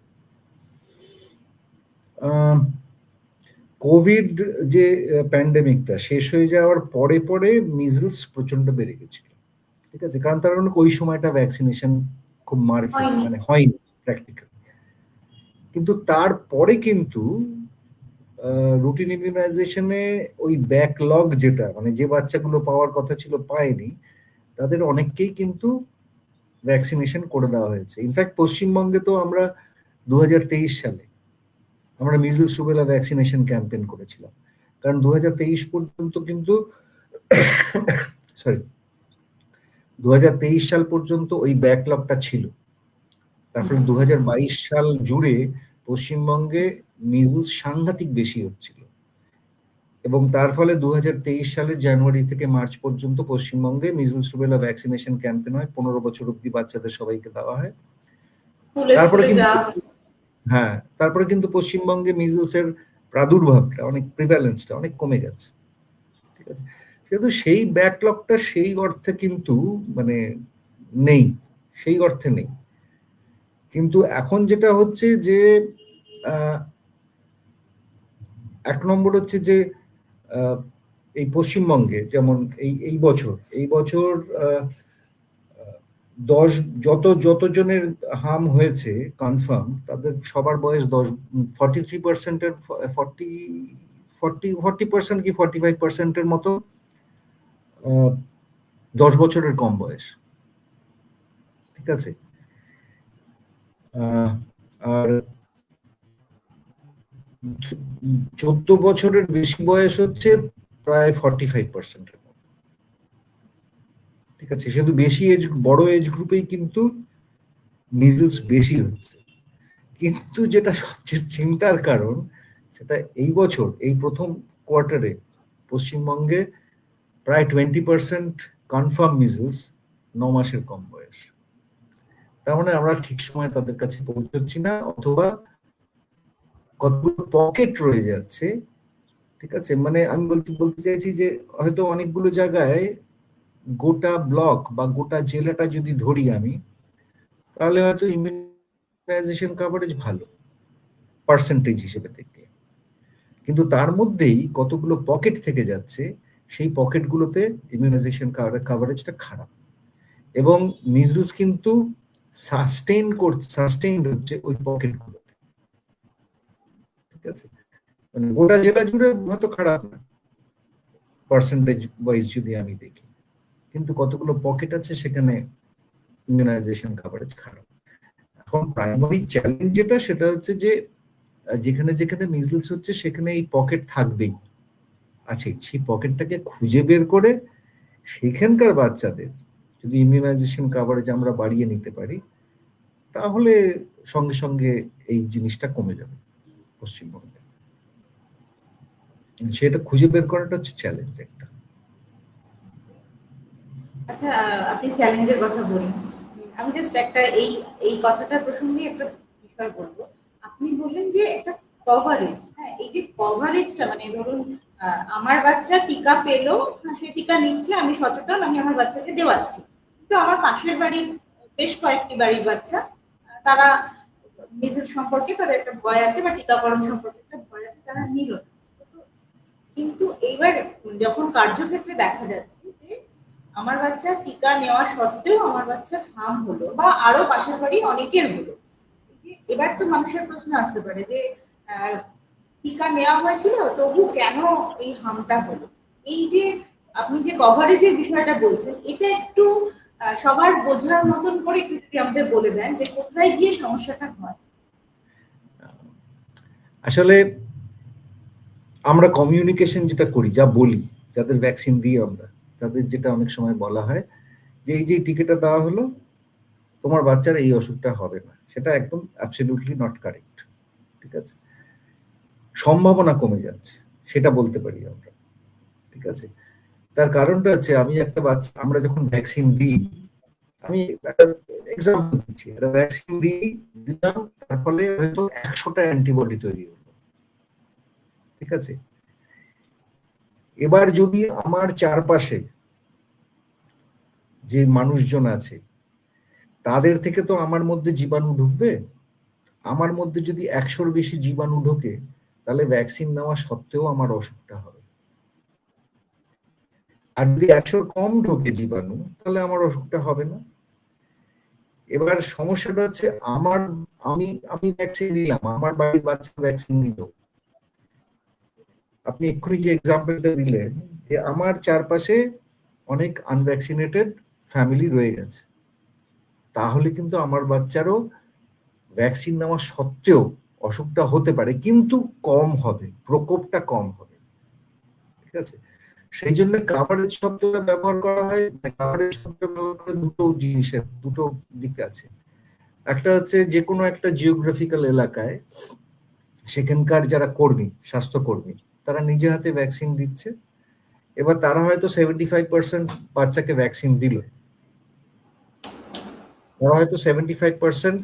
কোভিড যে প্যান্ডেমিকটা শেষ হয়ে যাওয়ার পরে পরে মিজলস প্রচন্ড বেড়ে গেছিল, ঠিক আছে, কারণ তার মানে ওই সময়টা ভ্যাকসিনেশন খুব মানে হয়নি প্র্যাকটিক্যাল। কিন্তু তারপরে কিন্তু রুটিন ইমিউনাইজেশনে ওই ব্যাকলগ যেটা, মানে যে বাচ্চাগুলো পাওয়ার কথা ছিল পায়নি, তাদের অনেককেই কিন্তু ভ্যাকসিনেশন করে দেওয়া হয়েছে। ইনফ্যাক্ট পশ্চিমবঙ্গে তো আমরা 2023 সালে আমরা মিজলস রুবেলা ভ্যাকসিনেশন ক্যাম্পেইন করেছিলাম, কারণ 2023 পর্যন্ত কিন্তু সরি 2023 সাল পর্যন্ত ওই ব্যাকলগটা ছিল। তারপরে 2022 সাল জুড়ে পশ্চিমবঙ্গে মিজলস সাংঘাতিক বেশি হচ্ছিল, এবং তার ফলে 2023 সালের জানুয়ারি থেকে মার্চ পর্যন্ত পশ্চিমবঙ্গে মিজলস রুবেলা ভ্যাকসিনেশন ক্যাম্পেইন হয়, 15 বছর অব্দি বাচ্চাদের সবাইকে দেওয়া হয়। তারপরে কিন্তু হ্যাঁ, তারপরে কিন্তু পশ্চিমবঙ্গে মিজলসের প্রাদুর্ভাবটা অনেক, প্রিভ্যালেন্সটা অনেক কমে গেছে, ঠিক আছে, কিন্তু সেই ব্যাকলগটা সেই অর্থে কিন্তু মানে নেই, সেই অর্থে নেই। কিন্তু এখন যেটা হচ্ছে যে এক নম্বর হচ্ছে যে এই পশ্চিমবঙ্গে যেমন এই বছর যতজনের হার্ম হয়েছে কনফার্ম, তাদের সবার বয়স 43%-এর 40% কি 45%-এর মতো 10 বছরের কম বয়স, ঠিক আছে। আর 14 বছরের বেশি বয়স হচ্ছে প্রায় 45%-এর মতো, ঠিক আছে। শুধু বেশি বড় এজ গ্রুপেই কিন্তু মিজলস বেশি হচ্ছে। কিন্তু যেটা সবচেয়ে চিন্তার কারণ, সেটা এই বছর এই প্রথম কোয়ার্টারে পশ্চিমবঙ্গে প্রায় 20% কনফার্ম মিজলস 9 মাসের কম বয়স। তার মানে আমরা ঠিক সময় তাদের কাছে পৌঁছচ্ছি না, অথবা কতগুলো পকেট রয়ে যাচ্ছে, ঠিক আছে। মানে আমি বলতে চাইছি যে হয়তো অনেকগুলো জায়গায় গোটা ব্লক বা গোটা জেলাটা যদি ধরি আমি, তাহলে হয়তো ইমিউনাইজেশন কভারেজ ভালো পার্সেন্টেজ হিসেবে দেখলে, কিন্তু তার মধ্যেই কতগুলো পকেট থেকে যাচ্ছে, সেই পকেটগুলোতে ইমিউনাইজেশন কভারেজটা খারাপ, এবং মিজলস কিন্তু সাস্টেইনড হচ্ছে ওই পকেটগুলোতে, ঠিক আছে। মানে গোটা জেলা জুড়ে হয়তো খারাপ না পার্সেন্টেজ ওয়াইজ যদি আমি দেখি, কিন্তু কতগুলো পকেট আছে সেখানে ইমিউনাইজেশন কভারেজ খারাপ। এখন প্রাইমারি চ্যালেঞ্জ যেটা, সেটা হচ্ছে যে যেখানে যেখানে মিজলস হচ্ছে সেখানে এই পকেট থাকবেই আছে, সেই পকেটটাকে খুঁজে বের করে সেখানকার বাচ্চাদের যদি ইমিউনাইজেশন কাভারেজ আমরা বাড়িয়ে নিতে পারি, তাহলে সঙ্গে সঙ্গে এই জিনিসটা কমে যাবে পশ্চিমবঙ্গে। সেটা খুঁজে বের করাটা হচ্ছে চ্যালেঞ্জ একটা। আচ্ছা, আপনি চ্যালেঞ্জের কথা বলুন, আমি জাস্ট একটা এই কথাটার প্রসঙ্গে একটা বিষয় বলবো। আপনি বললেন যে একটা কভারেজ, হ্যাঁ, এই যে কভারেজটা মানে ধরুন আমার বাচ্চা টিকা পেলো, সে টিকা নিচ্ছে, আমি সচেতন, আমি আমার বাচ্চাকে দেওয়াচ্ছি, কিন্তু আমার পাশের বাড়ির বেশ কয়েকটি বাড়ির বাচ্চা তারা মিজেল সম্পর্কে তাদের একটা ভয় আছে বা টিকাকরণ সম্পর্কে একটা ভয় আছে, তারা নিল না। কিন্তু এইবার যখন কার্যক্ষেত্রে দেখা যাচ্ছে যে আমার বাচ্চা টিকা নেওয়া সত্ত্বেও আমার বাচ্চার হার্ম হলো বা আরো পাশের বাড়ি অনেকের হলো, এবার তো মানুষের প্রশ্ন আসতে পারে যে টিকা নেওয়া হয়েছিল তবু কেন এই হার্মটা হলো। এই যে আপনি যে কভারেজের বিষয়টা বলছেন, এটা একটু সবার বোঝার মতন করে একটু যদি আমাদের বলে দেন যে কোথায় গিয়ে সমস্যাটা হয়। আসলে আমরা কমিউনিকেশন যেটা করি, যা বলি, যাদের ভ্যাকসিন দিই আমরা, তাদের যেটা অনেক সময় বলা হয় যে এই যে টিকাটা দেওয়া হলো, তোমার বাচ্চার এই অসুখটা হবে না, সেটা একদম অ্যাবসলিউটলি নট কারেক্ট। ঠিক আছে, সম্ভাবনা কমে যাচ্ছে, সেটা বলতে পারি আমরা। ঠিক আছে, তার কারণটা হচ্ছে আমি একটা বাচ্চা, আমরা যখন ভ্যাকসিন দিই, আমি একটা এক্সাম্পল দিচ্ছি, একটা ভ্যাকসিন দিলাম, তার ফলে হয়তো 100টা অ্যান্টিবডি তৈরি হলো। ঠিক আছে, এবার যদি আমার চারপাশে যে মানুষজন আছে তাদের থেকে তো আমার মধ্যে জীবাণু ঢুকবে, আমার মধ্যে যদি 100-র বেশি জীবাণু ঢোকে, তাহলে ভ্যাকসিন নেওয়া সত্ত্বেও আমার অসুখটা হবে। আর যদি 100-র কম ঢোকে জীবাণু, তাহলে আমার অসুখটা হবে না। এবার সমস্যাটা হচ্ছে আমি ভ্যাকসিন নিলাম, আমার বাড়ির বাচ্চা ভ্যাকসিন নিল। আপনি এক্ষুনি যে এক্সাম্পলটা দিলেন যে আমার চারপাশে অনেক আনভ্যাকসিনেটেড ফ্যামিলি রয়ে গেছে, তাহলে কিন্তু আমার বাচ্চারও ভ্যাকসিন নেওয়া সত্ত্বেও অসুখটা হতে পারে, কিন্তু কম হবে, প্রকোপটা কম হবে। ঠিক আছে, সেই জন্য কাভারেজ শব্দটা ব্যবহার করা হয়। কাভারেজ শব্দটা ব্যবহার করে দুটো দিক আছে। একটা হচ্ছে যে কোনো একটা জিওগ্রাফিক্যাল এলাকায় সেখানকার যারা কর্মী, স্বাস্থ্যকর্মী, তারা নিজে হাতে ভ্যাকসিন দিচ্ছে। এবার তারা হয়তো 75% বাচ্চাকে ভ্যাকসিন দিল, তারা হয়তো 75%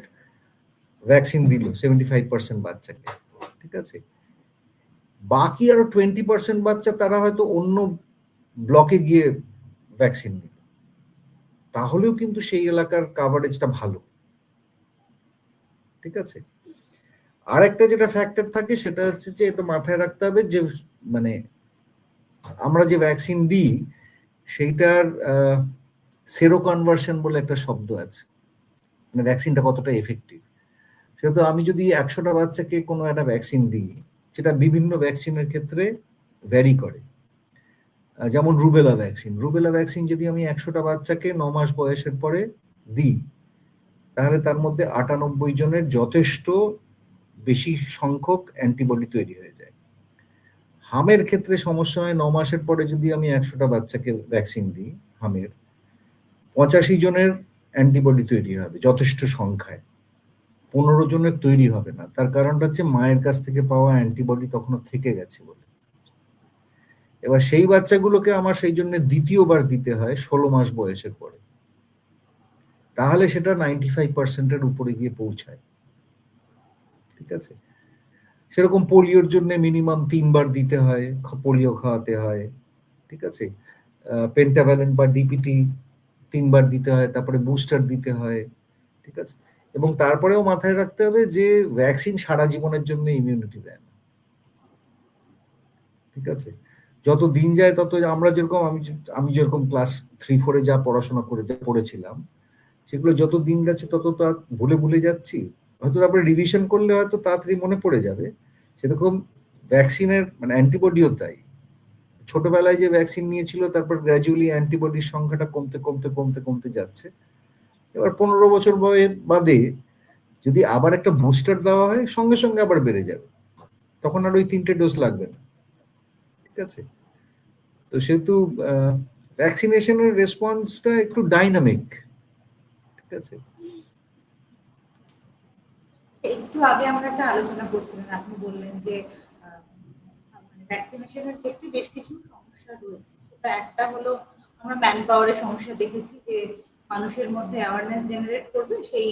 ভ্যাকসিন দিল 75% বাচ্চাকে। ঠিক আছে, বাকি আরো 20% বাচ্চা তারা হয়তো অন্য ব্লকে গিয়ে ভ্যাকসিন নিল, তাহলেও কিন্তু সেই এলাকার কাভারেজটা ভালো। ঠিক আছে, আর একটা যেটা ফ্যাক্টর থাকে সেটা হচ্ছে যে এটা মাথায় রাখতে হবে যে মানে আমরা যে ভ্যাকসিন দিই সেইটার সেরো কনভার্সন বলে একটা শব্দ আছে, মানে ভ্যাকসিনটা কতটা এফেক্টিভ। সেহেতু আমি যদি 100টা বাচ্চাকে কোনো একটা ভ্যাকসিন দিই, সেটা বিভিন্ন ভ্যাকসিনের ক্ষেত্রে ভ্যারি করে। যেমন রুবেলা ভ্যাকসিন যদি আমি 100টা বাচ্চাকে 9 মাস বয়সের পরে দিই, তাহলে তার মধ্যে 98 জনের যথেষ্ট বেশি সংখ্যক অ্যান্টিবডি তৈরি হয়ে যায়। হামের ক্ষেত্রে সমস্যা হয়, 9 মাসের পরে যদি আমি 100টা বাচ্চাকে ভ্যাকসিন দিই হামের, 85 জনের অ্যান্টিবডি তৈরি হবে যথেষ্ট সংখ্যায়, 15 জনের তৈরি হবে না। তার কারণটা হচ্ছে মায়ের কাছ থেকে পাওয়া অ্যান্টিবডি তখনও থেকে গেছে বলে। এবার সেই বাচ্চাগুলোকে আমার সেই জন্য দ্বিতীয়বার দিতে হয় 16 মাস বয়সের পরে, তাহলে সেটা 95%-এর উপরে গিয়ে পৌঁছায়। ঠিক আছে, সেরকম পোলিওর জন্য মিনিমাম 3বার দিতে হয়, পোলিও খাওয়াতে হয়। ঠিক আছে, পেন্টাভ্যালেন্ট বা ডিপিটি 3বার দিতে হয়, তারপরে বুস্টার দিতে হয়। ঠিক আছে, এবং তারপরেও মাথায় রাখতে হবে যে ভ্যাকসিন সারা জীবনের জন্য ইমিউনিটি দেয় না। ঠিক আছে, যত দিন যায় তত আমরা যেরকম আমি যেরকম ক্লাস 3-4-এ যা পড়াশোনা করে যা পড়েছিলাম, সেগুলো যত দিন যাচ্ছে তত তা ভুলে যাচ্ছি। হয়তো তারপরে রিভিশন করলে হয়তো তাড়াতাড়ি মনে পড়ে যাবে। সেরকম ভ্যাকসিনের মানে অ্যান্টিবডিও তাই, ছোটবেলায় যে ভ্যাকসিন নিয়েছিল তারপর গ্র্যাজুয়ালি অ্যান্টিবডির সংখ্যাটা কমতে যাচ্ছে। এবার 15 বছর বাদে যদি আবার একটা বুস্টার দেওয়া হয়, সঙ্গে সঙ্গে আবার বেড়ে যাবে, তখন আর ওই 3টে ডোজ লাগবে না। ঠিক আছে, তো সেহেতু ভ্যাকসিনেশনের রেসপন্সটা একটু ডাইনামিক, ঠিক আছে। একটু আগে আমরা একটা আলোচনা করছিলাম, আপনি বললেন যে ভ্যাকসিনেশনের ক্ষেত্রে বেশ কিছু সমস্যা রয়েছে। সেটা একটা হলো আমরা ম্যান পাওয়ারের সমস্যা দেখেছি, যে মানুষের মধ্যে অ্যাওয়ারনেস জেনারেট করবে, সেই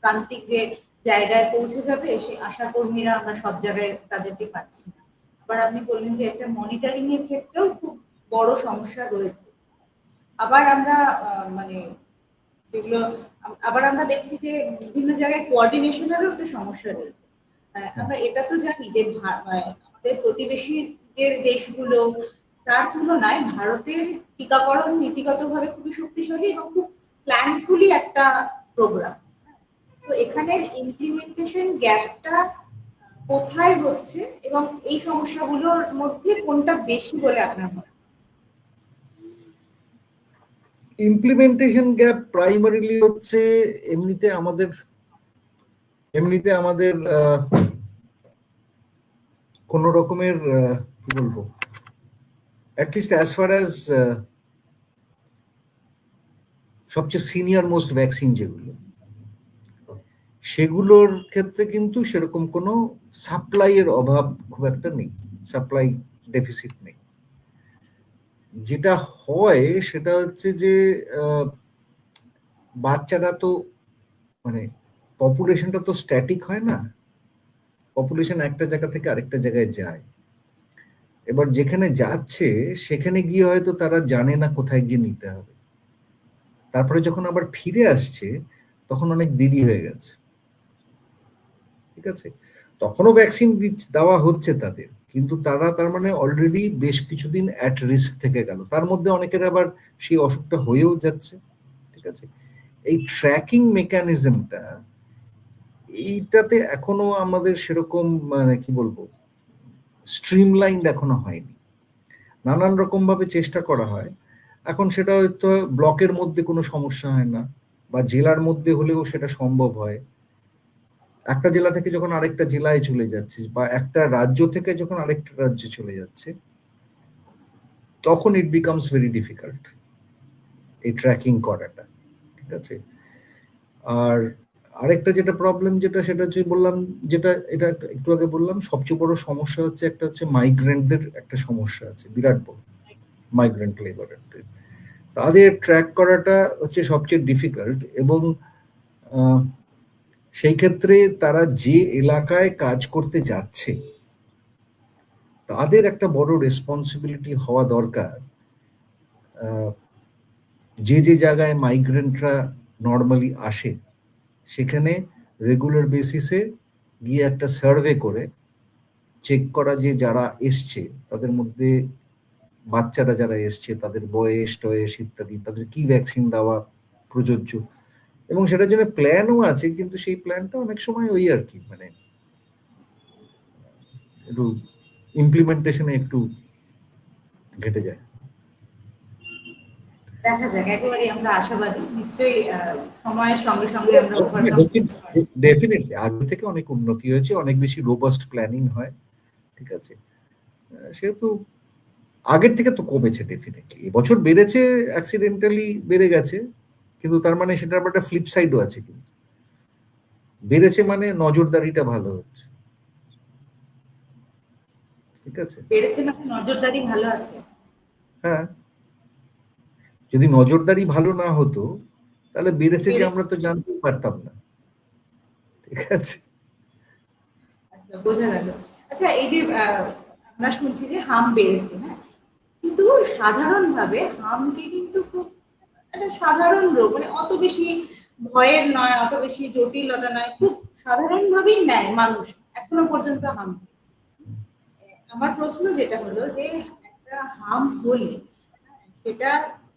প্রান্তিক যে জায়গায় পৌঁছে যাবে সেই আশা কর্মীরা আমরা সব জায়গায় তাদেরকে পাচ্ছি না। আবার আপনি বললেন যে একটা মনিটরিং এর ক্ষেত্রেও খুব বড় সমস্যা রয়েছে। আবার আমরা মানে যেগুলো আবার আমরা দেখছি যে বিভিন্ন জায়গায় কোঅর্ডিনেশনেরও একটা সমস্যা রয়েছে। আমরা এটা তো জানি যে আমাদের প্রতিবেশী যে দেশগুলো তার তুলনায় ভারতের টিকাকরণ নীতিগতভাবে খুবই শক্তিশালী এবং খুব প্ল্যানফুলি একটা প্রোগ্রাম। তো এখানের ইমপ্লিমেন্টেশন গ্যাপটা কোথায় হচ্ছে এবং এই সমস্যাগুলোর মধ্যে কোনটা বেশি বলে আপনার মনে হয়? ইমপ্লিমেন্টেশন গ্যাপ প্রাইমারিলি হচ্ছে এমনিতে আমাদের কোন রকমের কি বলবো, অ্যাটলিস্ট অ্যাজ ফার অ্যাজ সবচেয়ে সিনিয়র মোস্ট ভ্যাকসিন যেগুলো, সেগুলোর ক্ষেত্রে কিন্তু সেরকম কোনো সাপ্লাইয়ের অভাব খুব একটা নেই, সাপ্লাই ডেফিসিট নেই। যেটা হয় সেটা হচ্ছে যে বাচ্চারা তো মানে পপুলেশনটা তো স্ট্যাটিক হয় না, পপুলেশন একটা জায়গা থেকে আরেকটা জায়গায় যায়। এবার যেখানে যাচ্ছে সেখানে গিয়ে হয়তো তারা জানে না কোথায় গিয়ে নিতে হবে, তারপরে যখন আবার ফিরে আসছে তখন অনেক দেরি হয়ে গেছে, ঠিক আছে। তখনও ভ্যাকসিন দেওয়া হচ্ছে তাদের, কিন্তু তারা তার মানে অলরেডি বেশ কিছুদিন অ্যাট রিস্ক থেকে গেল, তার মধ্যে অনেকের আবার সেই অসুখটা হয়েও যাচ্ছে, ঠিক আছে। এই ট্র্যাকিং মেকানিজমটা এইটাতে এখনো আমাদের সেরকম মানে কি বলবো স্ট্রিমলাইনড এখনো হয়নি। নানান রকম ভাবে চেষ্টা করা হয়। এখন সেটা হয়তো ব্লকের মধ্যে কোনো সমস্যা হয় না, বা জেলার মধ্যে হলেও সেটা সম্ভব হয়। একটা জেলা থেকে যখন আরেকটা জেলায় চলে যাচ্ছে, বা একটা রাজ্য থেকে যখন আরেকটা রাজ্যে চলে যাচ্ছে, তখন ইট বিকামস ভেরি ডিফিকাল্ট এই ট্র্যাকিং করাটা, ঠিক আছে। আর আরেকটা যেটা প্রবলেম সেটা হচ্ছে বললাম, যেটা এটা একটু আগে বললাম, সবচেয়ে বড় সমস্যা হচ্ছে একটা হচ্ছে মাইগ্রেন্টদের একটা সমস্যা আছে বিরাট বড়, মাইগ্রেন্ট লেবারদের তাদের ট্র্যাক করাটা হচ্ছে সবচেয়ে ডিফিকাল্ট। এবং সেই ক্ষেত্রে তারা যে এলাকায় কাজ করতে যাচ্ছে তাদের একটা বড় রেসপন্সিবিলিটি হওয়া দরকার, যে যে জায়গায় মাইগ্রেন্টরা নর্মালি আসে সেখানে রেগুলার বেসিসে গিয়ে একটা সার্ভে করে চেক করা যে যারা এসছে তাদের মধ্যে বাচ্চারা যারা এসছে তাদের বয়স টয়েস ইত্যাদি, তাদের কি ভ্যাকসিন দেওয়া প্রযোজ্য, এবং সেটার জন্য প্ল্যানও আছে, কিন্তু সেই প্ল্যানটা অনেক সময় ওই আর কি মানে একটু ইমপ্লিমেন্টেশনে একটু ঘেটে যায়। দেখা যাক, একেবারে আমরা আশাবাদী, নিশ্চয়ই সময়ের সঙ্গে সঙ্গে আমরা ওভারকাম করতে পারবো। ডেফিনেটলি আগে থেকে অনেক উন্নতি হয়েছে, অনেক বেশি রোবাস্ট প্ল্যানিং হয়, ঠিক আছে। সেহেতু আগের থেকে তো কমেছে ডেফিনেটলি, এবছর বেড়েছে, অ্যাক্সিডেন্টালি বেড়ে গেছে, কিন্তু তার মানে সেটার আবার একটা ফ্লিপ সাইডও আছে, কিন্তু বেড়েছে মানে নজরদারিটা ভালো হচ্ছে, ঠিক আছে। বেড়েছে মানে নজরদারি ভালো আছে। হ্যাঁ, যদি নজরদারি ভালো না হতো তাহলে বেড়েছে যে আমরা তো জানতেই পারতাম না, ঠিক আছে। আচ্ছা, বোঝা গেল। আচ্ছা, এই যে আমরা শুনছি যে হাম বেড়েছে, হ্যাঁ, কিন্তু সাধারণভাবে হামকে কিন্তু খুব একটা সাধারণ রোগ, মানে অত বেশি ভয়ের নয়, অত বেশি জটিলতা নয়, খুব সাধারণভাবেই নেয় মানুষ এখনো পর্যন্ত হামকে। আমার প্রশ্ন যেটা হলো যে একটা হাম হলে সেটা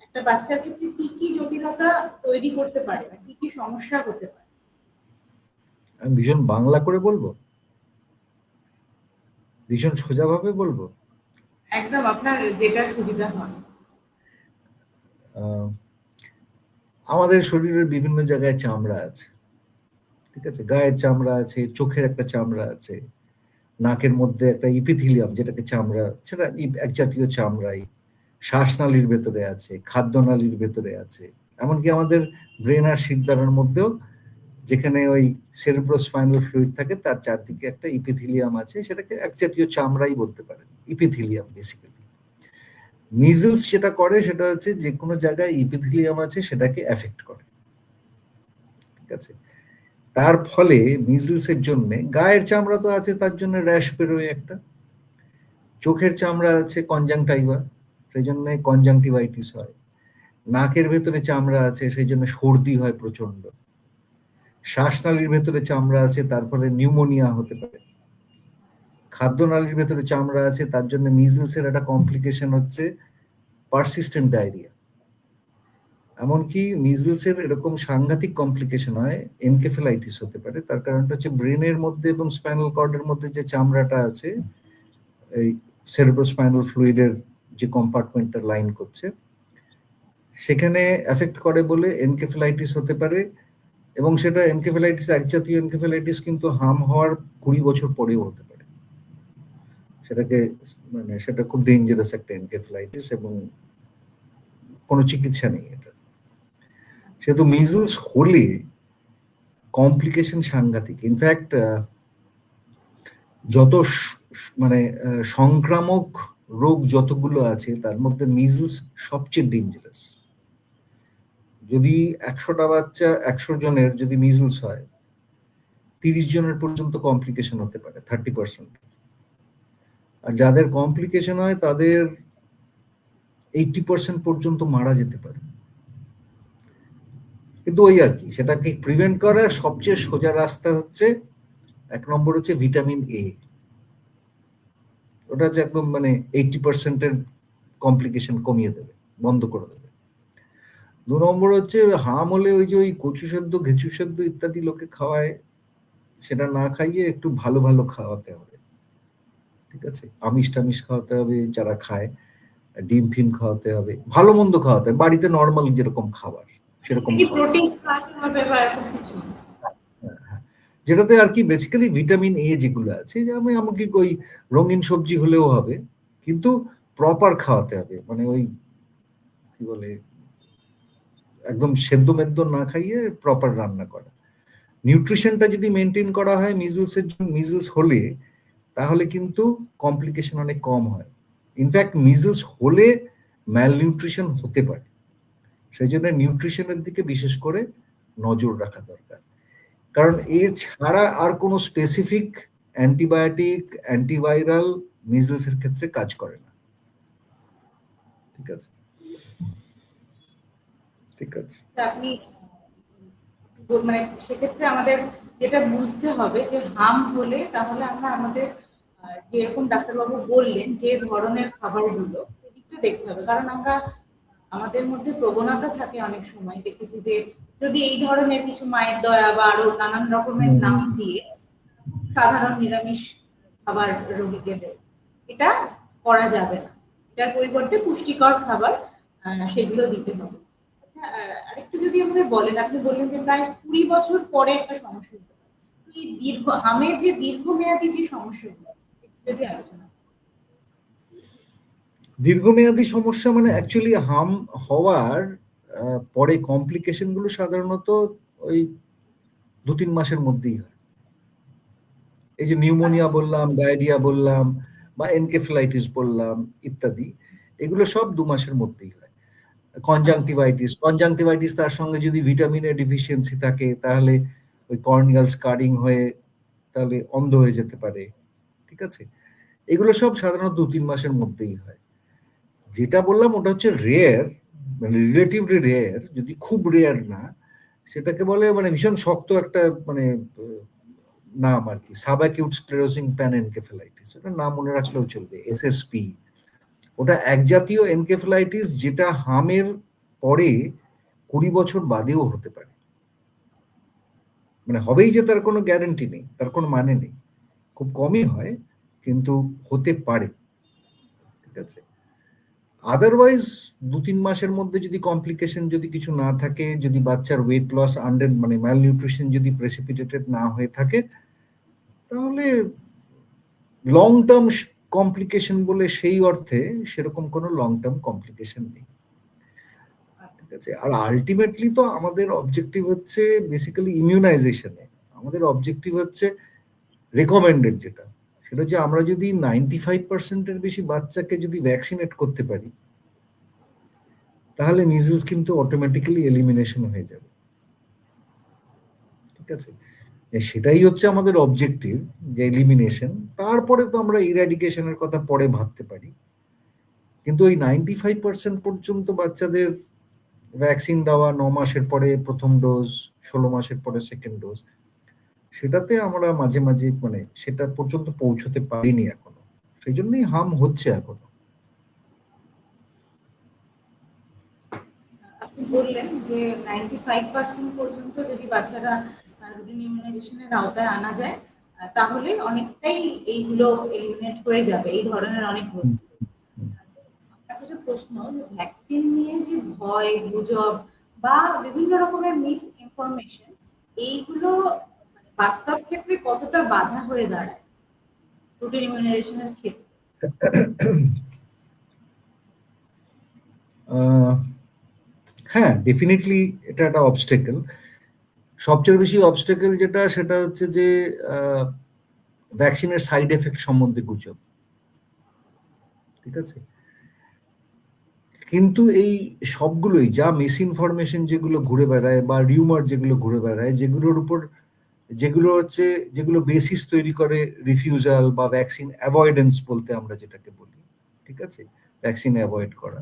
একটা বাচ্চার ক্ষেত্রে কি কি জটিলতা তৈরি করতে পারে, কি কি সমস্যা হতে পারে? আমি ভীষণ বাংলা করে বলবো, ভীষণ সোজাভাবে বলবো। একদম আপনার যেটা সুবিধা হয়। আমাদের শরীরের বিভিন্ন জায়গায় চামড়া আছে, ঠিক আছে, গায়ের চামড়া আছে, চোখের একটা চামড়া আছে, নাকের মধ্যে একটা ইপিথিলিয়াম যেটাকে চামড়া, সেটা এক জাতীয় চামড়াই, শ্বাসনালীর ভেতরে আছে, খাদ্যনালীর ভেতরে আছে, এমনকি আমাদের ব্রেন আর শিরদাঁড়ার মধ্যেও, যেখানে ওই সেরেব্রোস্পাইনাল ফ্লুইড থাকে তার চারদিকে একটা ইপিথিলিয়াম আছে, সেটাকে এক জাতীয় চামড়াই বলতে পারেন, ইপিথিলিয়াম বেসিক্যালি। মিজলস যেটা করে সেটা হচ্ছে যে কোনো জায়গায় ইপিথিলিয়াম আছে সেটাকে এফেক্ট করে, ঠিক আছে। তার ফলে মিজলসের জন্য গায়ের চামড়া তো আছে, তার জন্য র্যাশ বেরোয় একটা, চোখের চামড়া আছে কনজাংটাইভা, সেই জন্য কনজাংটিভাইটিস হয়, নাকের ভেতরে চামড়া আছে সেই জন্য সর্দি হয় প্রচন্ড, শ্বাসনালীর ভেতরে চামড়া আছে তার ফলে নিউমোনিয়া হতে পারে, খাদ্যনালীর ভেতরে চামড়া আছে তার জন্য মিজলসের একটা কমপ্লিকেশন হচ্ছে পারসিস্টেন্ট ডায়রিয়া। এমনকি মিজলসের এরকম সাংঘাতিক কমপ্লিকেশন হয় এনকেফেলাইটিস হতে পারে। তার কারণটা হচ্ছে ব্রেনের মধ্যে এবং স্পাইনাল কর্ডের মধ্যে যে চামড়াটা আছে, এই সেরেব্রোস্পাইনাল ফ্লুইডের যে কম্পার্টমেন্টটা লাইন করছে, সেখানে এফেক্ট করে বলে এনকেফেলাইটিস হতে পারে। এবং সেটা এনকেফেলাইটিস এক জাতীয় এনকেফেলাইটিস, কিন্তু হাম হওয়ার 20 বছর পরেও হতে পারে। সেটাকে মানে সেটা খুব ডেঞ্জারাস একটা এনকেফেলাইটিস এবং কোনো চিকিৎসা নেই এটা। সেহেতু মিজলস হলে কমপ্লিকেশন সাংঘাতিক। ইনফ্যাক্ট যত মানে সংক্রামক রোগ যতগুলো আছে তার মধ্যে মিজলস সবচেয়ে ডেঞ্জারাস। যদি 100টা বাচ্চা 100 জনের যদি মিজলস হয়, 30 জনের পর্যন্ত কমপ্লিকেশন হতে পারে, 30%। আর যাদের কমপ্লিকেশন হয় তাদের 80% পর্যন্ত মারা যেতে পারে। কিন্তু ওই আর কি, সেটাকে প্রিভেন্ট করার সবচেয়ে সোজা রাস্তা হচ্ছে, 1 নম্বর হচ্ছে ভিটামিন এ। ওটা যে একদম মানে 80%-এর কমপ্লিকেশন কমিয়ে দেবে, বন্ধ করে দেবে। 2 নম্বর হচ্ছে হাম হলে ওই যে ওই কচু সেদ্ধ, ঘেঁচু সেদ্ধ ইত্যাদি লোকে খাওয়ায়, সেটা না খাইয়ে একটু ভালো ভালো খাওয়াতে হবে, ঠিক আছে। আমিষ টামিষ খাওয়াতে হবে যারা খায়, ডিম ফিম খাওয়াতে হবে, ভালো মন্দ খাওয়াতে হবে, বাড়িতে নর্মাল যেরকম খাবার সেরকম যেটাতে আর কি বেসিক্যালি ভিটামিন এ যেগুলো আছে, যেমন এমনকি ওই রঙিন সবজি হলেও হবে, কিন্তু প্রপার খাওয়াতে হবে, মানে ওই কি বলে একদম সেদ্ধ মেদ্ধ না খাইয়ে প্রপার রান্না করা। নিউট্রিশনটা যদি মেনটেন করা হয় মিজলস হলে, তাহলে কিন্তু কমপ্লিকেশন অনেক কম হয়। ইনফ্যাক্ট মিজলস হলে ম্যালনিউট্রিশন হতে পারে, সেই জন্য নিউট্রিশনের দিকে বিশেষ করে নজর রাখা দরকার। কারণ এছাড়া আর কোনো স্পেসিফিক অ্যান্টিবায়োটিক অ্যান্টিভাইরাল মিজলসের ক্ষেত্রে কাজ করে না, ঠিক আছে। ঠিক আছে, আপনি মানে সেক্ষেত্রে আমাদের যেটা বুঝতে হবে যে হাম হলে তাহলে আমরা আমাদের যেরকম ডাক্তারবাবু বললেন যে ধরনের খাবারগুলো, সেদিকটা দেখতে হবে। কারণ আমরা আমাদের মধ্যে প্রবণতা থাকে অনেক সময়, দেখেছি যে যদি এই ধরনের কিছু মায়ের দয়া বা আরো নানান রকমের নাম দিয়ে সাধারণ নিরামিষ খাবার রোগীকে দেয়, এটা করা যাবে না। এটার পরিবর্তে পুষ্টিকর খাবার সেগুলো দিতে হবে। আচ্ছা, আরেকটু যদি আমাদের বলেন, আপনি বললেন যে প্রায় 20 বছর পরে একটা সমস্যা হতে পারে, এই হামের যে দীর্ঘমেয়াদী যে সমস্যাগুলো যদি আলোচনা। দীর্ঘমেয়াদী সমস্যা মানে অ্যাকচুয়ালি হাম হওয়ার পরে কমপ্লিকেশন গুলো সাধারণত ওই 2-3 মাসের মধ্যেই হয়। এই যে নিউমোনিয়া বললাম, ডায়রিয়া বললাম, বা এনকেফেলাইটিস বললাম ইত্যাদি, এগুলো সব 2 মাসের মধ্যেই হয়। কনজাংটিভাইটিস তার সঙ্গে যদি ভিটামিনের ডিফিসিয়েন্সি থাকে, তাহলে ওই কর্নিয়াল স্কারিং হয়ে তাহলে অন্ধ হয়ে যেতে পারে, ঠিক আছে। এগুলো সব সাধারণত 2-3 মাসের মধ্যেই হয়। যেটা বললাম ওটা হচ্ছে রেয়ার, মানে রিলেটিভলি রেয়ার, যদি খুব রেয়ার না, সেটাকে বলে মানে ভীষণ শক্ত একটা মানে নাম আর কি, সাবঅ্যাকিউট স্ক্লেরোসিং প্যানএনকেফেলাইটিস, এটা নাম মনে রাখলেও চলবে, এসএসপি। ওটা এক জাতীয় এনকেফেলাইটিস যেটা হামের পরে 20 বছর বাদেও হতে পারে। মানে হবেই যে তার কোনো গ্যারান্টি নেই, তার কোনো মানে নেই, খুব কমই হয় কিন্তু হতে পারে, ঠিক আছে। আদারওয়াইজ 2-3 মাসের মধ্যে যদি কমপ্লিকেশন যদি কিছু না থাকে, যদি বাচ্চার ওয়েট লস আন্ডার মানে ম্যালনিউট্রিশন যদি প্রেসিপিটেটেড না হয়ে থাকে, তাহলে লং টার্ম কমপ্লিকেশন বলে সেই অর্থে সেরকম কোনো লং টার্ম কমপ্লিকেশন নেই। ঠিক আছে, আর আলটিমেটলি তো আমাদের অবজেক্টিভ হচ্ছে বেসিক্যালি ইমিউনাইজেশনে, আমাদের অবজেক্টিভ হচ্ছে রেকমেন্ডেড যেটা, সেটা যে আমরা যদি 95%-এর বেশি বাচ্চাকে যদি ভ্যাকসিনেট করতে পারি তাহলে মিজলস কিন্তু অটোমেটিক্যালি এলিমিনেশন হয়ে যাবে। ঠিক আছে, সেটাই হচ্ছে আমাদের অবজেক্টিভ, যে এলিমিনেশন। তারপরে তো আমরা ইরাডিকেশনের কথা পরে ভাবতে পারি, কিন্তু ওই 95% পর্যন্ত বাচ্চাদের ভ্যাকসিন দেওয়া, 9 মাসের পরে প্রথম ডোজ, 16 মাসের পরে সেকেন্ড ডোজ, সেটাতে আমরা মাঝে মাঝে মানে সেটা পর্যন্ত পৌঁছতে পারিনি এখনো, সেই জন্যই হার্ম হচ্ছে এখনো। আপনি বললেন যে 95% পর্যন্ত যদি বাচ্চারা রুটিন ইমিউনাইজেশনের আওতায় আনা যায় তাহলে অনেকটাই এইগুলো এলিমিনেট হয়ে যাবে, এই ধরনের অনেক রোগ। আমার যেটা প্রশ্ন, যে ভ্যাকসিন নিয়ে যে ভয়, গুজব বা বিভিন্ন রকমের মিস ইনফরমেশন, এইগুলো বাস্তব ক্ষেত্রে কতটা বাধা হয়ে দাঁড়ায় রুটিন ইমিউনাইজেশনের ক্ষেত্রে? হ্যাঁ, ডেফিনেটলি এটা একটা অবস্টেকেল। সবচেয়ে বেশি অবস্টেকেল যেটা, সেটা হচ্ছে যে ভ্যাকসিনের সাইড এফেক্ট সম্বন্ধে গুজব। ঠিক আছে, কিন্তু এই সবগুলোই যা মিস ইনফরমেশন যেগুলো ঘুরে বেড়ায় বা রিউমার যেগুলো ঘুরে বেড়ায়, যেগুলোর উপর যেগুলো হচ্ছে যেগুলো বেসিস তৈরি করে রিফিউজাল বা ভ্যাকসিন অ্যাভয়েডেন্স বলতে আমরা যেটাকে বলি, ঠিক আছে, ভ্যাকসিন অ্যাভয়েড করা,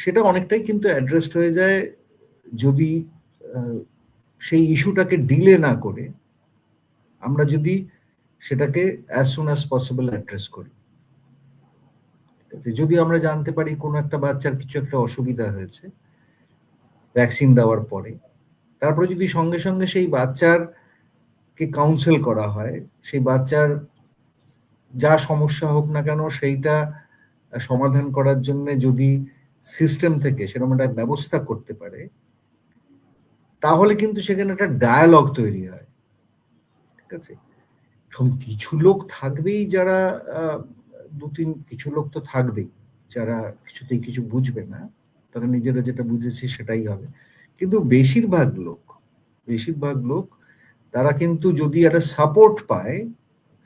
সেটা অনেকটাই কিন্তু অ্যাড্রেসড হয়ে যায় যদি সেই ইস্যুটাকে ডিলে না করে আমরা যদি সেটাকে as soon as possible address করি। যদি আমরা জানতে পারি কোনো একটা বাচ্চার কিছু একটা অসুবিধা হয়েছে ভ্যাকসিন দেওয়ার পরে, তারপরে যদি সঙ্গে সঙ্গে সেই বাচ্চারকে কাউন্সেল করা হয়, সেই বাচ্চার যা সমস্যা হোক না কেন সেইটা সমাধান করার জন্য যদি সিস্টেম থেকে সেরকম একটা ব্যবস্থা করতে পারে, তাহলে কিন্তু সেখানে একটা ডায়ালগ তৈরি হয়। ঠিক আছে, এখন কিছু লোক থাকবেই যারা কিছু লোক তো থাকবেই যারা কিছুতেই কিছু বুঝবে না, তারা নিজেরা যেটা বুঝেছে সেটাই হবে, কিন্তু বেশিরভাগ লোক তারা কিন্তু যদি একটা সাপোর্ট পায়,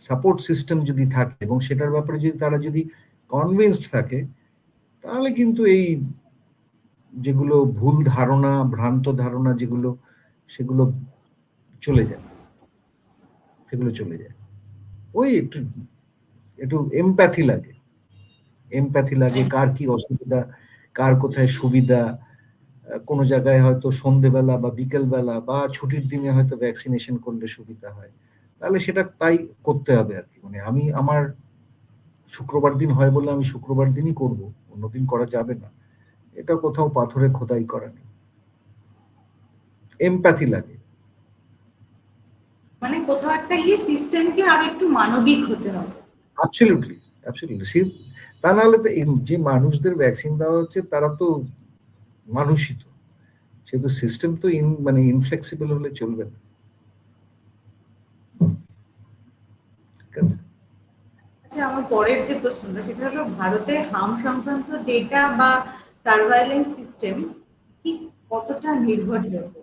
সাপোর্ট সিস্টেম যদি থাকে এবং সেটার ব্যাপারে যদি তারা যদি কনভিন্সড থাকে, তাহলে কিন্তু এই যেগুলো ভুল ধারণা, ভ্রান্ত ধারণা যেগুলো, সেগুলো চলে যায়, ওই একটু একটু এমপ্যাথি লাগে, কার কি অসুবিধা, কার কোথায় সুবিধা, কোনো জায়গায় হয়তো সন্ধেবেলা বা বিকেলবেলা বা ছুটির দিনে হয়তো ভ্যাকসিনেশন করলে সুবিধা হয়, তাহলে সেটা তাই করতে হবে আর কি। মানে আমি আমার শুক্রবার দিন হয় বলে আমি শুক্রবার দিনই করব, অন্যদিন করা যাবে না, এটা কোথাও পাথরে খোদাই করা নেই। এমপ্যাথি লাগে, মানে কোথাও একটা সিস্টেমকে আরো একটু মানবিক হতে হবে। অ্যাবসলিউটলি, তা নাহলে তো যে মানুষদের ভ্যাকসিন দেওয়া হচ্ছে তারা তো মানুষই, তো সেহেতু সিস্টেম তো মানে ইনফ্লেক্সিবল হলে চলবে না। ঠিক আছে, আচ্ছা, আমার পরের যে প্রশ্নটা সেটা হলো, ভারতে হাম সংক্রান্ত ডেটা বা সার্ভাইলেন্স সিস্টেম কি কতটা নির্ভরযোগ্য?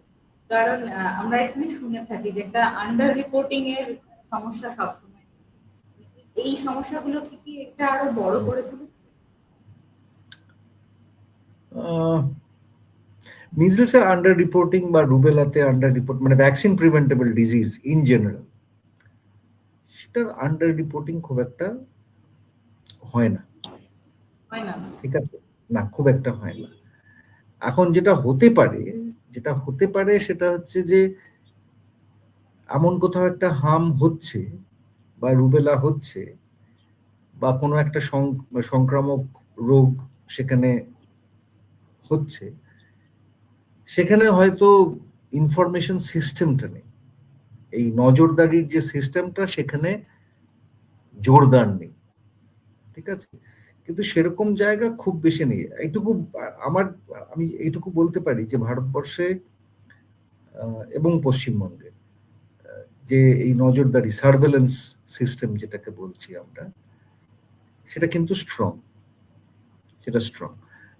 কারণ আমরা এখানে শুনে থাকি যে একটা আন্ডার রিপোর্টিং এর সমস্যা সবসময়, এই সমস্যাগুলো কি একটা আরো বড় করে তুলেছে? মিজলস এর আন্ডার রিপোর্টিং বা রুবেলাতে আন্ডার রিপোর্ট, মানে vaccine preventable disease in general, সেটার আন্ডার রিপোর্টিং খুব একটা হয় না। ঠিক আছে, না খুব একটা হয় না। এখন যেটা হতে পারে সেটা হচ্ছে যে এমন কোথাও একটা হার্ম হচ্ছে বা রুবেলা হচ্ছে বা কোনো একটা সংক্রামক রোগ সেখানে হচ্ছে, সেখানে হয়তো ইনফরমেশন সিস্টেমটা নেই, এই নজরদারির যে সিস্টেমটা সেখানে জোরদার নেই। ঠিক আছে, কিন্তু সেরকম জায়গা খুব বেশি নেই। আমি এইটুকু বলতে পারি যে ভারতবর্ষে এবং পশ্চিমবঙ্গে যে এই নজরদারি সার্ভেলেন্স সিস্টেম যেটাকে বলছি আমরা, সেটা কিন্তু স্ট্রং।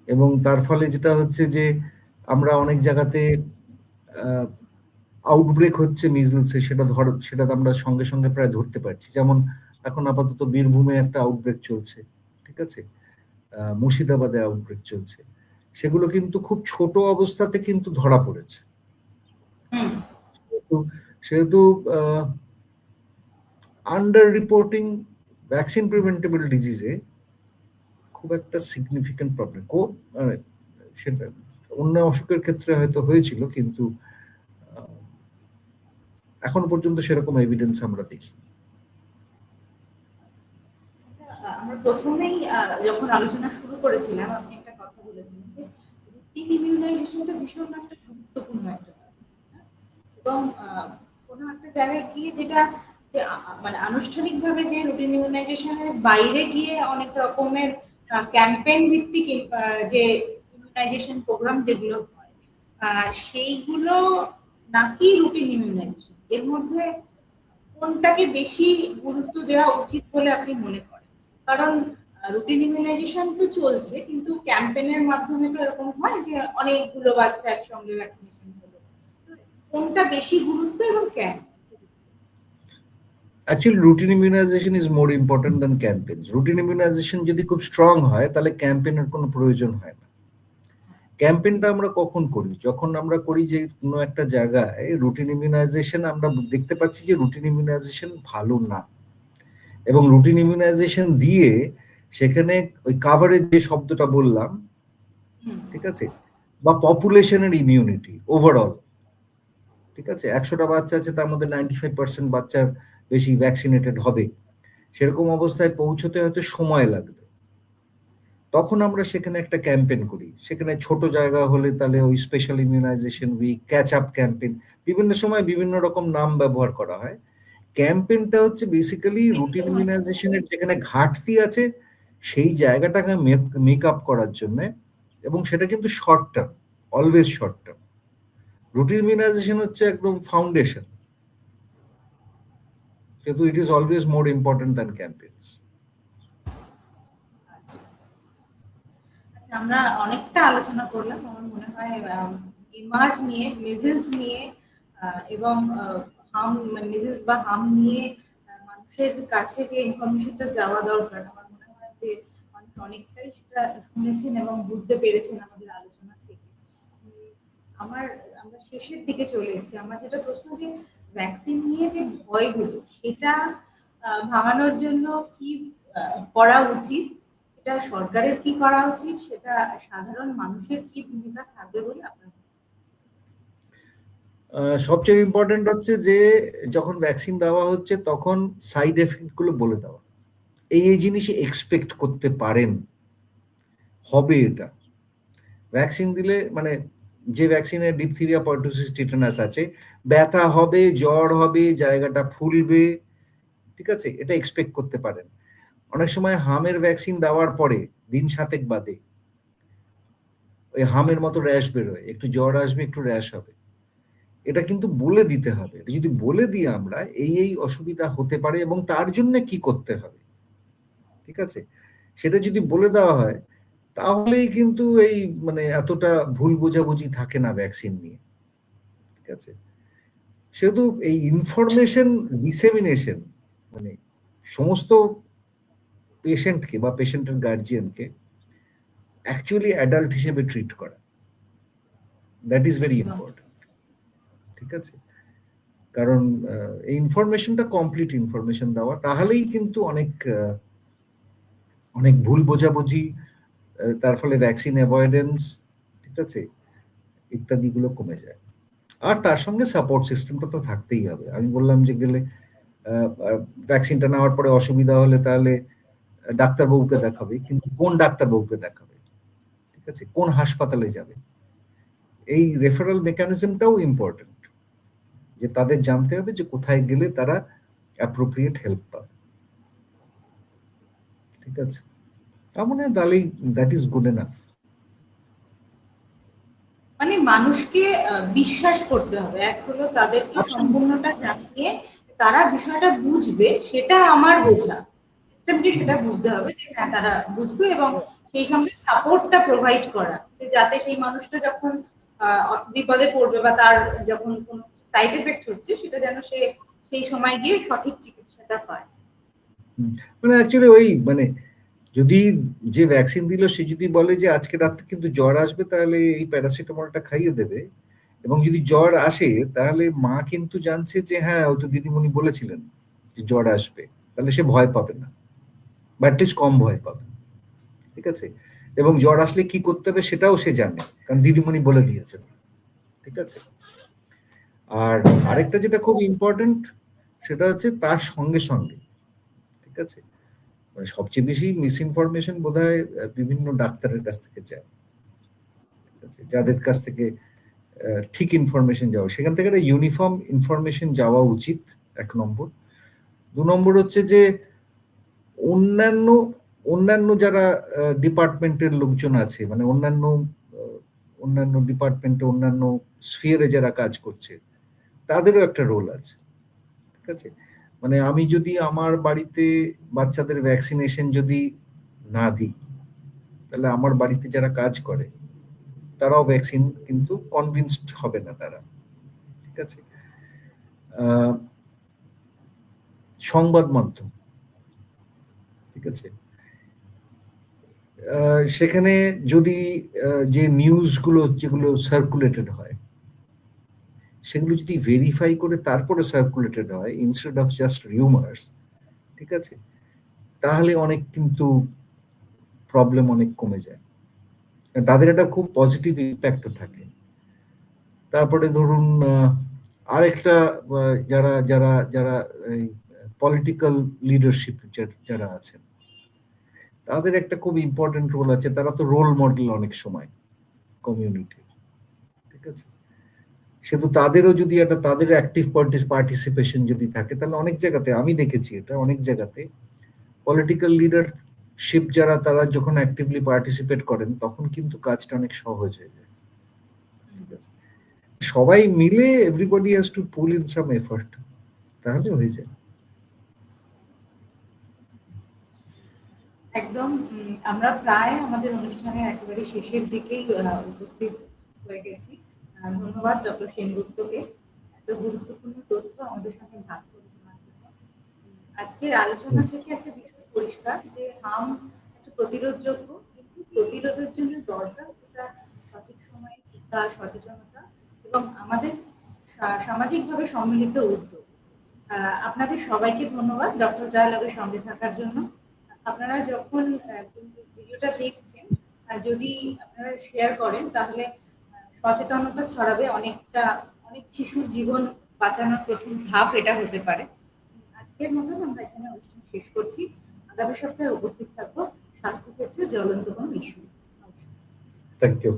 এবং তার ফলে যেটা হচ্ছে যে আমরা অনেক জায়গাতে আউটব্রেক হচ্ছে মিজলসে, সেটা আমরা সঙ্গে সঙ্গে প্রায় ধরতে পারছি। যেমন এখন আপাতত বীরভূমে একটা আউটব্রেক চলছে, ঠিক আছে, মুর্শিদাবাদে আউটব্রেক চলছে। সেগুলো কিন্তু খুব ছোট অবস্থাতে কিন্তু ধরা পড়েছে। সেহেতু আন্ডার রিপোর্টিং ভ্যাকসিন প্রিভেন্টেবল ডিজিজে খুব একটা সিগনিফিক্যান্ট প্রবলেম। সেটা অন্য অসুখের ক্ষেত্রে হয়তো হয়েছিল, কিন্তু এখন পর্যন্ত সেরকম এভিডেন্স আমরা দেখি। আমরা প্রথমেই যখন আলোচনা শুরু করেছিলাম, আপনি একটা কথা বলেছিলেন যে রুটিন ইমিউনাইজেশনটা ভীষণ একটা গুরুত্বপূর্ণ একটা ব্যাপার, এবং কোনো একটা জায়গায় গিয়ে যেটা যে মানে আনুষ্ঠানিকভাবে যে রুটিন ইমিউনাইজেশনের বাইরে গিয়ে অনেক রকমের ক্যাম্পেইন ভিত্তিক যে ইমিউনাইজেশন প্রোগ্রাম যেগুলো হয়, সেইগুলো নাকি রুটিন ইমিউনাইজেশন, এর মধ্যে কোনটাকে বেশি গুরুত্ব দেওয়া উচিত বলে আপনি মনে করেন? কারণ রুটিন ইমিউনাইজেশন তো চলছে, কিন্তু ক্যাম্পেইনের মাধ্যমে তো এরকম হয় যে অনেকগুলো বাচ্চা একসঙ্গে ভ্যাকসিনেশন হলো, কোনটা বেশি গুরুত্ব এবং কেন? Actually, routine immunization is more important than campaigns. Routine immunization যদি খুব স্ট্রং হয়, তাহলে ক্যাম্পেইনের কোনো প্রয়োজন হয় না। ক্যাম্পেইনটা আমরা কখন করি? যখন আমরা করি যে কোনো একটা জায়গায় রুটিন ইমিউনাইজেশন, আমরা দেখতে পাচ্ছি যে রুটিন ইমিউনাইজেশন ভালো না, এবং রুটিন ইমিউনাইজেশন দিয়ে সেখানে ওই কাভারেজ যে শব্দটা বললাম, ঠিক আছে, বা পপুলেশনের ইমিউনিটি ওভারঅল, ঠিক আছে, 100টা বাচ্চা আছে, তার মধ্যে 95% বাচ্চার বেশি ভ্যাকসিনেটেড হবে, সেরকম অবস্থায় পৌঁছতে হয়তো সময় লাগবে। তখন আমরা সেখানে একটা ক্যাম্পেইন করি। সেখানে ছোট জায়গা হলে তাহলে ওই special immunisation week, catch up campaign, বিভিন্ন সময় বিভিন্ন রকম নাম ব্যবহার করা হয়। ক্যাম্পেইনটা হচ্ছে বেসিক্যালি রুটিন ইমিউনাইজেশনের যেখানে ঘাটতি আছে সেই জায়গাটাকে মেক আপ করার জন্য, এবং সেটা কিন্তু short term, always short term. Routine immunisation হচ্ছে একদম ফাউন্ডেশন, কিন্তু it is always more important than campaigns. আচ্ছা, আমরা অনেকটা আলোচনা করলাম আমার মনে হয় এমআর নিয়ে, মেজেলস নিয়ে, এবং হাম, মেজেলস বা হাম নিয়ে মানুষের কাছে যে ইনফরমেশনটা যাওয়া দরকার, আমার মনে হয় যে মানুষ অনেকটাই সেটা শুনেছেন এবং বুঝতে পেরেছেন আমাদের আলোচনা থেকে। আমরা শেষের দিকে চলে এসেছি। আমার যেটা প্রশ্ন, যে ভ্যাকসিন নিয়ে যে ভয়গুলো, সেটা ভাঙানোর জন্য কি করা উচিত, সেটা সরকারের কি করা উচিত, সেটা সাধারণ মানুষের কি ভূমিকা থাকবে বলে আপনার? সবচেয়ে ইম্পর্টেন্ট হচ্ছে যে যখন ভ্যাকসিন দেওয়া হচ্ছে তখন সাইড এফেক্ট গুলো বলে দেওয়া, এই জিনিস এক্সপেক্ট করতে পারেন, হবে এটা। ভ্যাকসিন দিলে মানে যে ভ্যাকসিনে ডিপথিরিয়া, পারটুসিস, টিটানাস আছে, ব্যথা হবে, জ্বর হবে, জায়গাটা ফুলবে, ঠিক আছে, এটা এক্সপেক্ট করতে পারেন। অনেক সময় হামের ভ্যাকসিন দেওয়ার পরে দিন 7 বাদে ওই হামের মতো র্যাশ বেরোয়, একটু জ্বর আসবে, একটু র্যাশ হবে। এটা কিন্তু বলে দিতে হবে। এটা যদি বলে দিই আমরা এই অসুবিধা হতে পারে এবং তার জন্য কি করতে হবে, ঠিক আছে, সেটা যদি বলে দেওয়া হয়, তাহলেই কিন্তু এই মানে এতটা ভুল বোঝাবুঝি থাকে না ভ্যাকসিন নিয়ে, ঠিক আছে। সেহেতু এই ইনফরমেশন ডিসেমিনেশন, মানে সমস্ত পেশেন্টকে বা পেশেন্টের গার্জিয়ানকে অ্যাকচুয়ালি অ্যাডাল্ট হিসেবে ট্রিট করা, দ্যাট ইজ ভেরি ইম্পর্টেন্ট, ঠিক আছে। কারণ এই ইনফরমেশনটা কমপ্লিট ইনফরমেশন দেওয়া, তাহলেই কিন্তু অনেক ভুল বোঝাবুঝি, তার ফলে ভ্যাকসিন অ্যাভয়েডেন্স, ঠিক আছে, ইত্যাদিগুলো কমে যায়। আর তার সঙ্গে সাপোর্ট সিস্টেমটা তো থাকতেই হবে। আমি বললাম যে গেলে ভ্যাকসিনটা নেওয়ার পরে অসুবিধা হলে তাহলে ডাক্তারবাবুকে দেখাবে, কিন্তু কোন ডাক্তারবাবুকে দেখাবে, ঠিক আছে, কোন হাসপাতালে যাবে, এই রেফারেল মেকানিজমটাও ইম্পর্টেন্ট, যে তাদের জানতে হবে যে কোথায় গেলে তারা অ্যাপ্রোপ্রিয়েট হেল্প পাবে, ঠিক আছে। তার মানে তাহলেই দ্যাট ইজ গুড এনাফ। মানে মানুষকে বিশ্বাস করতে হবে। এক হলো তাদেরকে সম্পূর্ণটা জানিয়ে তারা বিষয়টা বুঝবে, সেটা আমার বোঝা। সিস্টেমকে সেটা বুঝতে হবে যে হ্যাঁ তারা বুঝবে, এবং সেই সঙ্গে সাপোর্টটা প্রোভাইড করা, যে যাতে সেই মানুষটা যখন বিপদে পড়বে বা তার যখন কোনো সাইড এফেক্ট হচ্ছে, সেটা যেন সে সেই সময় গিয়ে সঠিক চিকিৎসাটা পায়। মানে অ্যাকচুয়ালি ওই মানে যদি যে ভ্যাকসিন দিল সে যদি বলে যে আজকে রাতে কিন্তু জ্বর আসবে, তাহলে এই প্যারাসিটামলটা খাইয়ে দেবে, এবং যদি জ্বর আসে তাহলে মা কিন্তু জানছে যে হ্যাঁ হয়তো দিদিমণি বলেছিলেন যে জ্বর আসবে, তাহলে সে ভয় পাবে না, বা অ্যাটলিস্ট কম ভয় পাবে। ঠিক আছে, এবং জ্বর আসলে কি করতে হবে সেটাও সে জানে, কারণ দিদিমণি বলে দিয়েছেন। ঠিক আছে, আর আরেকটা যেটা খুব ইম্পর্টেন্ট সেটা হচ্ছে তার সঙ্গে সঙ্গে, ঠিক আছে, মানে সবচেয়ে বেশি মিস ইনফরমেশন বোধহয় বিভিন্ন ডাক্তারের কাছ থেকে যায়, ঠিক আছে, যাদের কাছ থেকে ঠিক ইনফরমেশন যাওয়া, সেখান থেকে একটা ইউনিফর্ম ইনফরমেশন যাওয়া উচিত, এক নম্বর। দু নম্বর হচ্ছে যে অন্যান্য অন্যান্য যারা ডিপার্টমেন্টের লোকজন আছে, মানে অন্যান্য ডিপার্টমেন্টে অন্যান্য স্ফিয়ারে যারা কাজ করছে, তাদেরও একটা রোল আছে। ঠিক আছে, মানে আমি যদি আমার বাড়িতে বাচ্চাদের ভ্যাকসিনেশন যদি না দিই, তাহলে আমার বাড়িতে যারা কাজ করে তারাও ভ্যাকসিন কিন্তু কনভিন্সড হবে না তারা। ঠিক আছে, সংবাদ মাধ্যম, ঠিক আছে, সেখানে যদি যে নিউজগুলো যেগুলো সার্কুলেটেড হয় সেগুলো যদি ভেরিফাই করে তারপরে সার্কুলেটেড হয় ইনস্টেড অফ জাস্ট রিউমার্স, ঠিক আছে, তাহলে অনেক কিন্তু প্রবলেম অনেক কমে যায়, তাদের একটা খুব পজিটিভ ইম্প্যাক্ট থাকে। তারপরে ধরুন আরেকটা যারা যারা যারা পলিটিক্যাল লিডারশিপ যারা আছেন, তাদের একটা খুব ইম্পর্টেন্ট রোল আছে, তারা তো রোল মডেল অনেক সময় কমিউনিটির। ঠিক আছে, শুধু তাদেরও যদি একটা তাদের অ্যাক্টিভ পার্টিসিপেশন যদি থাকে, তাহলে অনেক জায়গাতে আমি দেখেছি এটা, অনেক জায়গাতে পলিটিক্যাল লিডারশিপ যারা তারা যখন অ্যাক্টিভলি পার্টিসিপেট করেন তখন কিন্তু কাজটা অনেক সহজ হয়ে যায়। ঠিক আছে, সবাই মিলে everybody has to pool in some effort, তাহলে হয়ে যায়। একদম। আমরা প্রায় আমাদের অনুষ্ঠানের একেবারে শেষের দিকেই উপস্থিত হয়ে গেছি। ধন্যবাদ ডক্টর সেনগুপ্তকে এত গুরুত্বপূর্ণ তথ্য আমাদের সাথে ভাগ করে দেওয়ার জন্য। আজকের আলোচনা থেকে একটা বিষয় পরিষ্কার যে হাম একটা প্রতিরোধযোগ্য, কিন্তু প্রতিরোধের জন্য দরকার যেটা সঠিক সময়ে টিকা, সচেতনতা এবং আমাদের সামাজিকভাবে সম্মিলিত উদ্যোগ। আপনাদের সবাইকে ধন্যবাদ ডক্টর ডায়ালগের সঙ্গে থাকার জন্য। আপনারা যখন ভিডিওটা দেখছেন, যদি আপনারা শেয়ার করেন তাহলে সচেতনতা ছড়াবে, অনেক শিশুর জীবন বাঁচানোর প্রথম ধাপ এটা হতে পারে। আজকের মতন আমরা এখানে অনুষ্ঠান শেষ করছি। আগামী সপ্তাহে উপস্থিত থাকবো স্বাস্থ্যক্ষেত্রে জ্বলন্ত কোনো ইস্যু। Thank you.